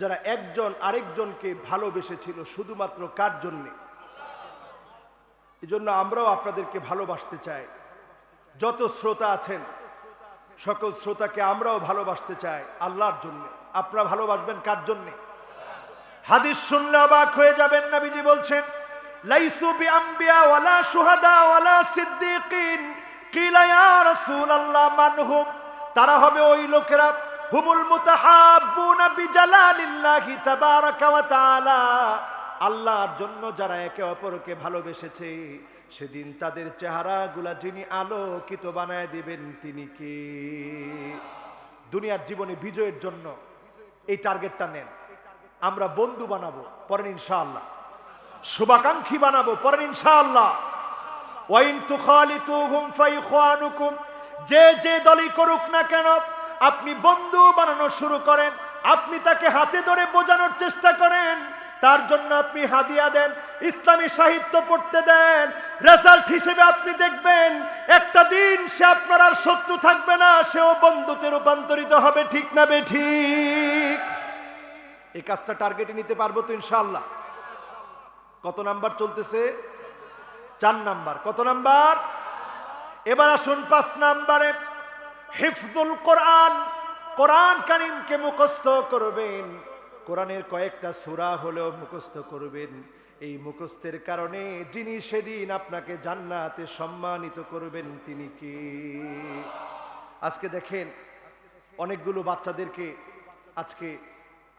যারা একজন আরেকজনকে ভালোবেসেছিল শুধুমাত্র কার জন্যে? এজন্য আমরাও আপনাদেরকে ভালোবাসতে চাই। যত শ্রোতা আছেন সকল শ্রোতাকে আমরাও ভালোবাসতে চাই আল্লাহর জন্য। আপনারা ভালোবাসবেন কার জন্য? হাদিস শুনলে অবাক হয়ে যাবেন। নবীজি বলছেন, লাইসু বিআম্বিয়া ওয়ালা শুহাদা ওয়ালা সিদ্দিকিন। কিলা ইয়া রাসূলুল্লাহ মানহুম? তারা হবে ওই লোকেরা, হুমুল মুতাহাব্বুনা বিজালালিল্লাহি তাবারাকা ওয়া তাআলা, আল্লাহর জন্য যারা একে অপরকে ভালোবেসেছে, সেদিন তাদের চেহারাগুলা যিনি আলোকিত বানায় দিবেন তিনি কে? দুনিয়ার জীবনে বিজয়ের জন্য এই টার্গেটটা নেন। আমরা বন্ধু বানাবো, পরেন ইনশাআল্লাহ। শুভাকাঙ্ক্ষী বানাবো, পরেন ইনশাআল্লাহ। ওয়া ইন তুখালিতুহুম ফাইখওয়ানুকুম, যে যে দলই করুক না কেন, আপনি বন্ধু বানানো শুরু করেন। আপনি তাকে হাতে ধরে বোঝানোর চেষ্টা করেন, তার জন্য আপনি হাদিয়া দেন, ইসলামী সাহিত্য পড়তে দেন। রেজাল্ট হিসেবে আপনি দেখবেন একটা দিন সে আপনার আর শত্রু থাকবে না, সেও বন্ধুতে রূপান্তরিত হবে। ঠিক না বেঠিক? এই কাজটা টার্গেটে নিতে পারবো তো ইনশাআল্লাহ? কত নাম্বার চলতেছে? 4 নাম্বার। কত নাম্বার? এবার আসুন 5 নাম্বারে, হিফজুল কোরআন। কোরআন কারীমকে মুখস্থ করবেন, কোরআনের কয়েকটা সূরা হলেও মুখস্থ করবেন। এই মুখস্থের কারণে যিনি সেদিন আপনাকে জান্নাতে সম্মানিত করবেন তিনি কে? আজকে দেখেন অনেকগুলো বাচ্চাদেরকে আজকে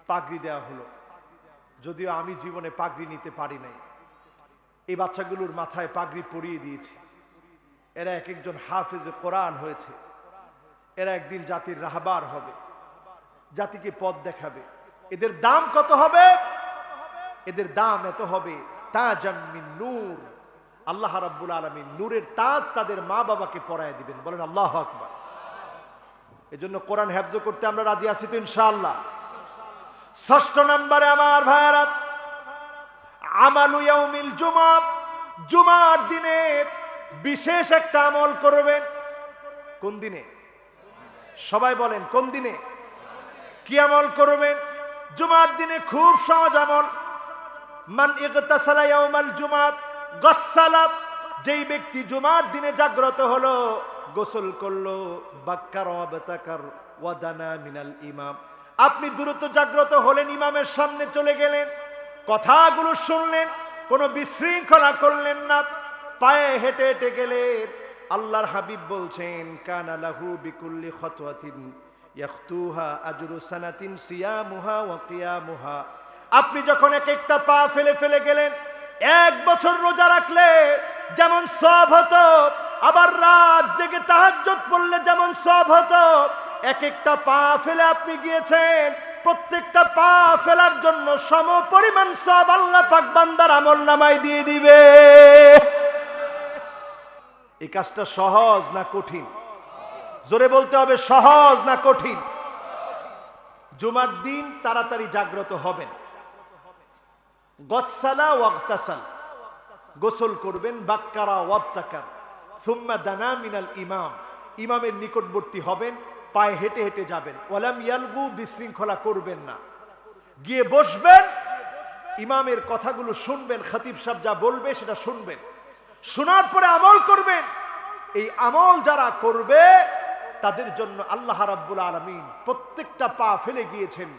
পাগড়ি দেওয়া হলো, যদিও আমি জীবনে পাগড়ি নিতে পারি নাই। এই বাচ্চাগুলোর মাথায় পাগড়ি পরিয়ে দিয়েছি। এরা এক একজন হাফেজে কোরআন হয়েছে। এরা একদিন জাতির রাহবার হবে, জাতিকে পথ দেখাবে। এদের দাম কত হবে? এদের দাম এত হবে, তাজাম মিন নূর। আল্লাহ রাব্বুল আলামিন নূরের তাজ তাদের মা বাবাকে পরায় দিবেন। বলেন আল্লাহু আকবার। এজন্য কোরআন হেফজ করতে আমরা রাজি আছি তো ইনশাআল্লাহ? 6 নম্বরে আমার ভাইয়েরা, আমালু ইয়াউমিল জুমআ। জুমার দিনে বিশেষ একটা আমল করবেন। কোন দিনে? সবাই বলেন কোন দিনে? কি আমল করবেন? জুমার দিনে খুব সহজ আমল। মান ইগতাসালা ইয়াউমাল জুমআ গাসসালা। যেই ব্যক্তি জুমার দিনে জাগ্রত হলো, গোসল করলো, বাক্কার ওয়াবতাকার ওয়াদানা মিনাল ইমাম। আপনি দ্রুত জাগ্রত হলেন, ইমামের সামনে চলে গেলেন, কথাগুলো শুনলেন, কোনো বিশৃঙ্খলা করলেন না, পায়ে হেঁটে হেঁটে গেলেন। আল্লাহর হাবিব বলছেন, কানা লাহু বিকুল্লি খাতওয়াতিন ইয়াখতুহা আজরু সানাতিন সিয়ামুহা ওয়া কিয়ামুহা। আপনি যখন এক একটা পা ফেলে ফেলে গেলেন, 1 বছর রোজা রাখলে যেমন সওয়াব হতো, আবার রাত জেগে তাহাজ্জুদ পড়লে যেমন সওয়াব হতো, এক একটা পা ফেলে আপনি গিয়েছেন, প্রত্যেকটা পা ফেলার জন্য সম পরিমাণ সওয়াব আল্লাহ পাক বান্দার আমলনামায় দিয়ে দিবে। এই কাজটা সহজ না কঠিন? জোরে বলতে হবে, সহজ না কঠিন? জুমার দিন তাড়াতাড়ি জাগ্রত হবেন, গসসালা ওয়াগতাসাল, গোসল করবেন, বাক্কারা ওয়াবতাকার, সুম্মা দানা মিনাল ইমাম, ইমামের নিকটবর্তী হবেন, পায়ে হেঁটে হেঁটে যাবেন, ওয়ালাম ইয়ালগু, বিশৃঙ্খলা করবেন না, গিয়ে বসবেন, ইমামের কথাগুলো শুনবেন, খতিব সাহেব যা বলবে সেটা শুনবেন, শোনার পরে আমল করবেন। এই আমল যারা করবে তাদের জন্য আল্লাহ রাব্বুল আলামিন, প্রত্যেকটা পা ফেলে গিয়েছেন,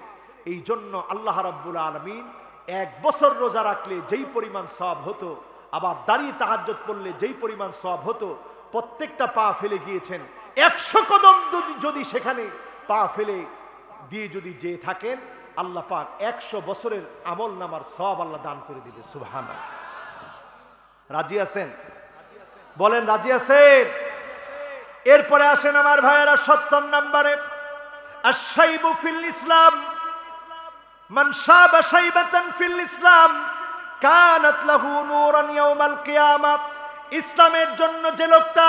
এই জন্য আল্লাহ রাব্বুল আলামিন 1 বছর রোজা রাখলে যেই পরিমাণ সওয়াব হতো, আবার দাঁড়িয়ে তাহাজ্জুদ পড়লে যেই পরিমাণ সওয়াব হতো, প্রত্যেকটা পা ফেলে গিয়েছেন। 100 কদম যদি সেখানে পা ফেলে দিয়ে যদি যেয়ে থাকেন, আল্লাহ পাক 100 বছরের আমল নামার সওয়াব আল্লাহ দান করে দিবে। সুবহানাল্লাহ। রাজি আছেন? বলেন রাজি আছেন? এরপরে আসেন আমার ভাইয়েরা 7 নম্বরে, আশ-শাইবু ফিল ইসলাম। মান শাবা শাইবাতান ফিল ইসলাম কানাত লাহু নূরান ইয়াউমাল কিয়ামাহ। ইসলামের জন্য যে লোকটা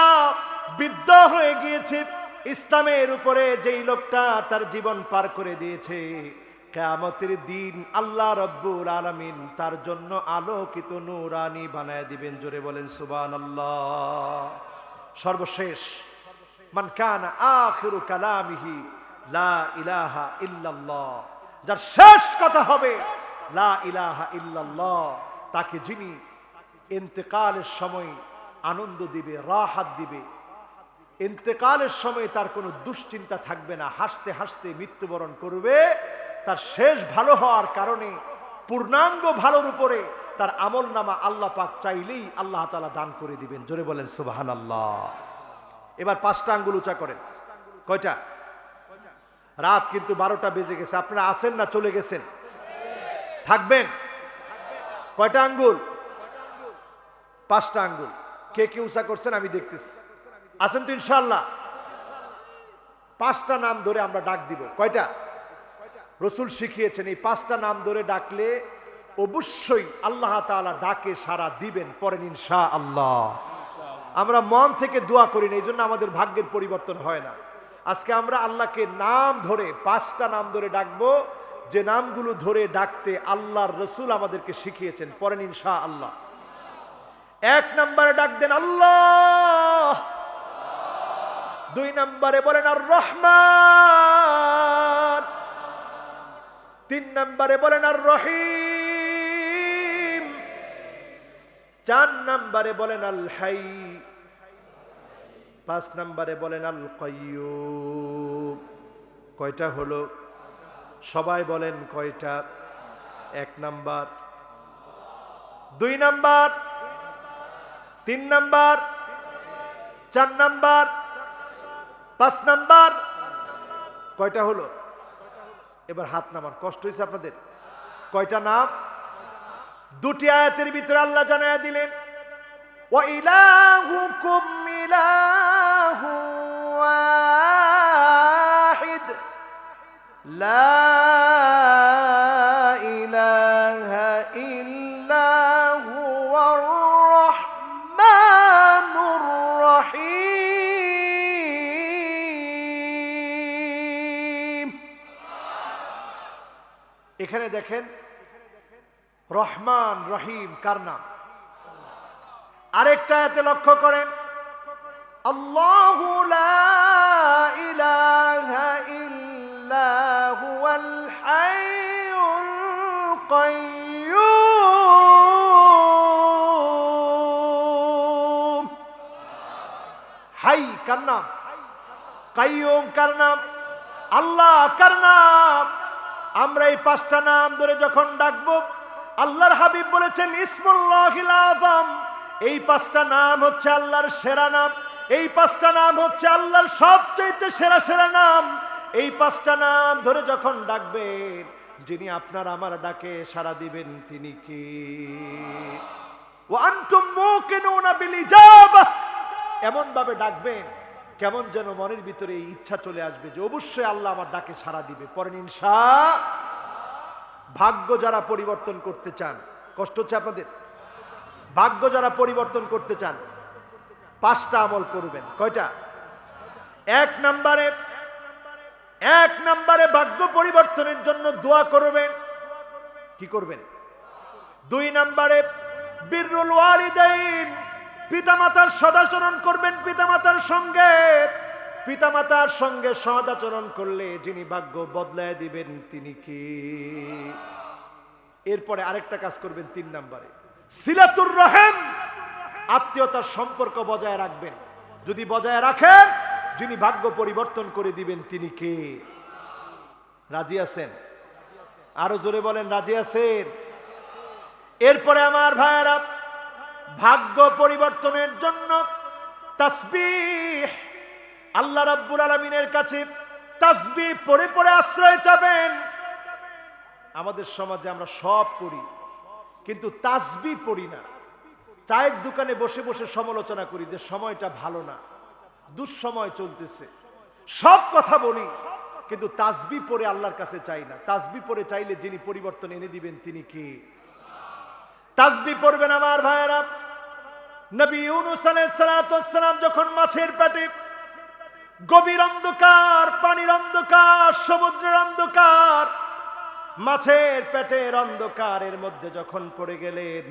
বৃদ্ধ হয়ে গিয়েছে, ইসলামের উপরে যেই লোকটা তার জীবন পার করে দিয়েছে, কিয়ামতের দিন আল্লাহ রাব্বুল আলামিন তার জন্য আলোকিত নূরানি বানায় দিবেন। জোরে বলেন সুবহানাল্লাহ। সর্বশেষ, মান কানা আখিরু কালামিহি লা ইলাহা ইল্লাল্লাহ, যার শেষ কথা হবে লা ইলাহা ইল্লাল্লাহ, তাকে যিনি ইন্তেকালের সময় আনন্দ দিবে, রাহাত দিবে, ইন্তেকালের সময় তার কোনো দুশ্চিন্তা থাকবে না, হাসতে হাসতে মৃত্যুবরণ করবে। তার শেষ ভালো হওয়ার কারণে পূর্ণাঙ্গ ভালোর উপরে তার আমল নামা আল্লাহ পাক চাইলেই আল্লাহ তাআলা দান করে দিবেন। জোরে বলেন সুবহানাল্লাহ। এবার 5টা আঙ্গুল উঁচা করেন। কয়টা? রাত কিন্তু 12টা বেজে গেছে। আপনারা আছেন না চলে গেছেন? থাকবেন? কয়টা আঙ্গুল? 5টা আঙ্গুল। কে কে উঁচা করছেন আমি দেখতেছি। আছেন তো ইনশাআল্লাহ? 5টা নাম ধরে আমরা ডাক দিব। কয়টা? রাসূল শিখিয়েছেন এই 5টা নাম ধরে ডাকলে অবশ্যই আল্লাহ তাআলা ডাকে সাড়া দিবেন। পড়েন ইনশাআল্লাহ। আমরা মন থেকে দোয়া করি না, এই জন্য আমাদের ভাগ্যের পরিবর্তন হয় না। আজকে আমরা আল্লাহকে নাম ধরে 5টা নাম ধরে ডাকবো। যে নামগুলো ধরে ডাকতে আল্লাহর রসুল আমাদেরকে শিখিয়েছেন। পড়েন ইনশাআল্লাহ। 1 নম্বরে ডাক দেন আল্লাহ, 2 নম্বরে বলেন আর রহমান, 3 নম্বরে বলেন আর রহিম, 4 নম্বরে বলেন আল হাই, 5 নম্বরে বলেন আল কাইয়্যুম। কয়টা হলো? সবাই বলেন কয়টা? 1 number, 2 number, 3 number, 4 number, 5 number. কয়টা হলো? এবার হাত নামান। কষ্ট হয়েছে আপনাদের? কয়টা নাম? 2টি আয়াতের ভিতরে আল্লাহ জানায়া দিলেন ওয়া ইলাহুকুম ইলাহু ওয়াহিদ লা ইলাহা ইল্লা হুয়ার রহমানুর রহিম। এখানে দেখেন রহমান রহিম কার নাম? আরেকটা আয়াতে লক্ষ্য করেন আল্লাহু লা ইলাহা ইল্লা হুয়াল হাইয়ুল কাইয়্যুম। হাই কার নাম? কাইয়্যুম কার নাম? আল্লাহ কার নাম? আমরা এই 5টা নাম ধরে যখন ডাকবো, আল্লাহর হাবিব বলেছেন ইসমুল্লাহিল আযম। এই 5টা নাম হচ্ছে আল্লাহর সেরা নাম। এই 5টা নাম হচ্ছে আল্লাহর সবচেয়ে সেরা সেরা নাম। এই 5টা নাম ধরে যখন ডাকবেন, যিনি আপনার আমার ডাকে সাড়া দিবেন তিনি কে? ওয়া আনতুম মুকিনুনা বিল ইজাবা। এমন ভাবে ডাকবেন কেমন যেন মনের ভিতরে এই ইচ্ছা চলে আসবে যে অবশ্যই আল্লাহ আমার ডাকে সাড়া দিবে। পড়েন ইনশাআল্লাহ। ভাগ্য যারা পরিবর্তন করতে চান, কষ্ট হচ্ছে আপনাদের? ভাগ্য যারা পরিবর্তন করতে চান 5টা আমল করবেন। কয়টা? 1 নম্বরে ভাগ্য পরিবর্তনের জন্য দোয়া করবেন। কি করবেন? 2 নম্বরে বিররুল ওয়ালিদাইন, পিতামাতার সদাচরণ করবেন। পিতামাতার সঙ্গে সদাচরণ করলে যিনি ভাগ্য বদলায় দিবেন তিনি কি? এরপরে আরেকটা কাজ করবেন 3 নম্বরে, সিলাতুর রহিম, আত্মীয়তার সম্পর্ক বজায় রাখবেন। যদি বজায় রাখেন, যিনি ভাগ্য পরিবর্তন করে দিবেন তিনি কে? রাজি আছেন? আরো জোরে বলেন রাজি আছেন? এরপরে আমার ভাইয়েরা, ভাগ্য পরিবর্তনের জন্য তাসবিহ, আল্লাহ রাব্বুল আলামিনের কাছে তাসবিহ পড়ে পড়ে আশ্রয় চাবেন। আমাদের সমাজে আমরা সব করি, কিন্তু তাসবিহ পড়ি না। চায়ের দোকানে বসে বসে সমালোচনা করি যে সময়টা ভালো না, দুঃসময় চলতেছে, সব কথা বলি, কিন্তু তাসবিহ পড়ে আল্লাহর কাছে চাই না। তাসবিহ পড়ে চাইলে যিনি পরিবর্তন এনে দিবেন তিনি কে? তাসবিহ পড়বেন আমার ভাইয়েরা। নবী ইউনূস আলাইহিস সালাতু ওয়াস সালাম যখন মাছের পেটে, গভীর অন্ধকার, পানির অন্ধকার, সমুদ্রের অন্ধকার, মাছের পেটের অন্ধকারের মধ্যে যখন পড়ে গেলেন,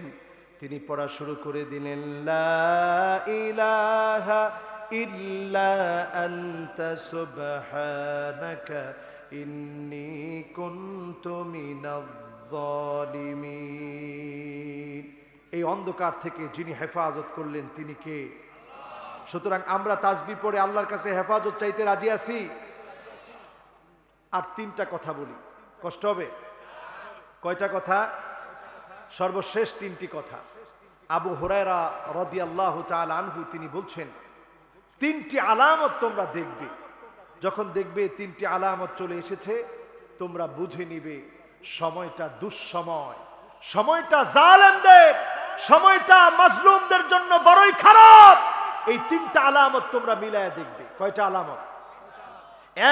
তিনি পড়া শুরু করে দিলেন লা ইলাহা ইল্লা আনতা সুবহানাকা ইন্নী কুনতু মিনাজ জালিমিন। এই অন্ধকার থেকে যিনি হেফাজত করলেন তিনি কে? সুতরাং আমরা তাসবিহ পড়ে আল্লাহর কাছে হেফাজত চাইতে রাজি আছি। আর 3টা কথা বলি, কষ্ট হবে? কয়টা কথা? সর্বশেষ 3টি কথা। আবু হুরায়রা রাদিয়াল্লাহু তাআলা আনহু তিনি বলছেন 3টি আলামত তোমরা দেখবে। যখন দেখবে 3টি আলামত চলে এসেছে, তোমরা বুঝে নিবে সময়টা দুঃসময়, সময়টা জালেমদের, সময়টা মাজলুমদের জন্য বড়ই খারাপ। এই 3টা আলামত তোমরা মিলায়া দেখবে। কয়টা আলামত?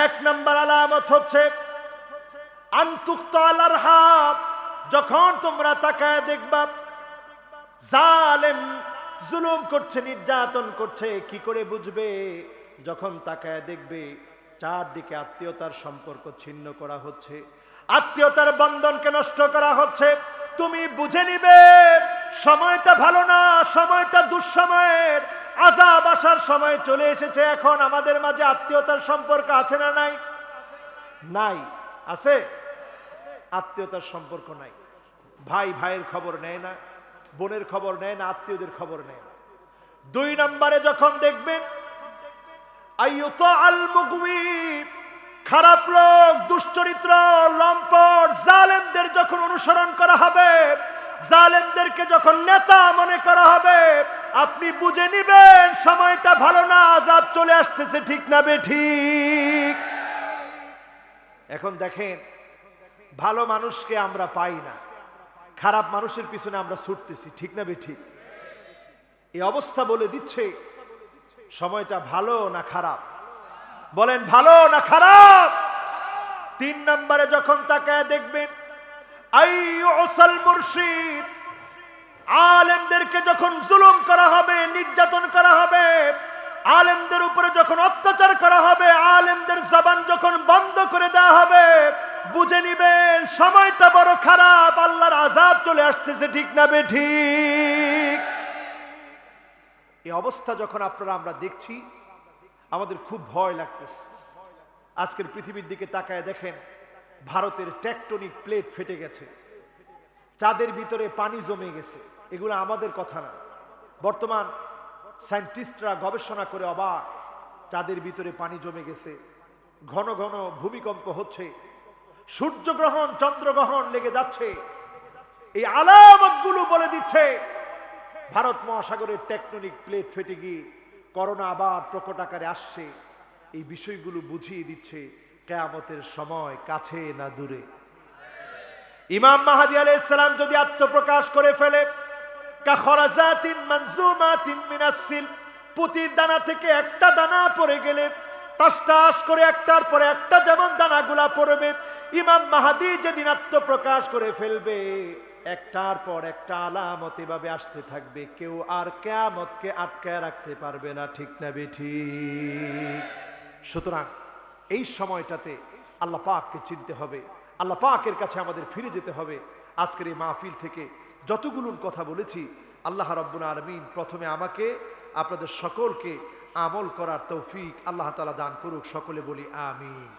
1 নম্বর আলামত হচ্ছে আনতুক্তাল আরহাম। যখন তোমরা তাকায় দেখবা জালেম জুলুম করছে, নির্যাতন করছে, কি করে বুঝবে? যখন তাকায় দেখবে চারদিকে আত্মীয়তার সম্পর্ক ছিন্ন করা হচ্ছে, আত্মীয়তার বন্ধনকে নষ্ট করা হচ্ছে। তুমি বুঝে নিবে সময়টা ভালো না, সময়টা দুঃসময়ের, আযাব আসার সময় চলে এসেছে। এখন আমাদের মাঝে আত্মীয়তার সম্পর্ক আছে না নাই? নাই। আছে? আত্মীয়তার সম্পর্ক নাই। ভাই ভাইয়ের খবর নেয় না, বোনের খবর নেয় না, আত্মীয়দের খবর নেয় না। 2 নম্বরে যখন দেখবেন আইয়ুতাআল মুগওয়ি, খারাপ লোক, দুশ্চরিত্র, লম্পট, জালেমদের যখন অনুসরণ করা হবে, জালেমদেরকে যখন নেতা মনে করা হবে, আপনি বুঝে নিবেন সময়টা ভালো না, আযাব চলে আসতেছে। ঠিক না বেঠিক? এখন দেখেন, ভালো মানুষকে আমরা পাই না, খারাপ মানুষের পিছনে আমরা ছুটতেছি। ঠিক না বেঠিক? এই অবস্থা বলে দিচ্ছে সময়টা ভালো না খারাপ। বলেন ভালো না খারাপ? 3 নম্বরে যখন তাকায় দেখবেন আইয়ুসাল মুরশিদ, আলেমদেরকে যখন জুলুম করা হবে, নির্যাতন করা হবে, আলেমদের উপরে যখন অত্যাচার করা হবে, আলেমদের জবান যখন বন্ধ করে দেওয়া হবে, বুঝে নিবেন সময়টা বড় খারাপ, আল্লাহর আযাব চলে আসতেছে। ঠিক না বেঠিক? এই অবস্থা যখন আমরা দেখছি, আমাদের খুব ভয় লাগতেছে। আজকের পৃথিবীর দিকে তাকায় দেখেন, ভারতের টেকটনিক প্লেট ফেটে গেছে, চাঁদের ভিতরে পানি জমে গেছে। এগুলো আমাদের কথা না, বর্তমান সায়েন্টিস্টরা গবেষণা করে অবাক। চাঁদের ভিতরে পানি জমে গেছে, ঘন ঘন ভূমিকম্প হচ্ছে, সূর্যগ্রহণ চন্দ্রগ্রহণ লেগে যাচ্ছে। এই আলামতগুলো বলে দিচ্ছে ভারত মহাসাগরের টেকটনিক প্লেট ফেটে গিয়ে করোনা আবার প্রকট আকারে আসছে। এই বিষয়গুলো বুঝিয়ে দিচ্ছে কিয়ামতের সময় কাছে না দূরে। ইমাম মাহদী আলাইহিস সালাম যদি আত্মপ্রকাশ করে ফেলে, কাখরাজাতিন মানজুমাতিন মিনাস সিল, পুতির দানা থেকে একটা দানা পড়ে গেলে টাস টাস করে একটার পরে একটা যেমন দানাগুলা পড়বে, ইমাম মাহদী যেদিন আত্মপ্রকাশ করে ফেলবে, একটার পর একটা আলামত এভাবে আসতে থাকবে, কেউ আর কিয়ামতকে আটকায় রাখতে পারবে না। ঠিক না বেঠিক? সুতরাং এই সময়টাতে আল্লাহ পাককে চিনতে হবে, আল্লাহ পাকের কাছে আমাদের ফিরে যেতে হবে। আজকের এই মাহফিল থেকে যতগুলো কথা বলেছি, আল্লাহ রাব্বুল আলামিন প্রথমে আমাকে, আপনাদের সকলকে আমল করার তৌফিক আল্লাহ তাআলা দান করুক। সকলে বলি আমিন।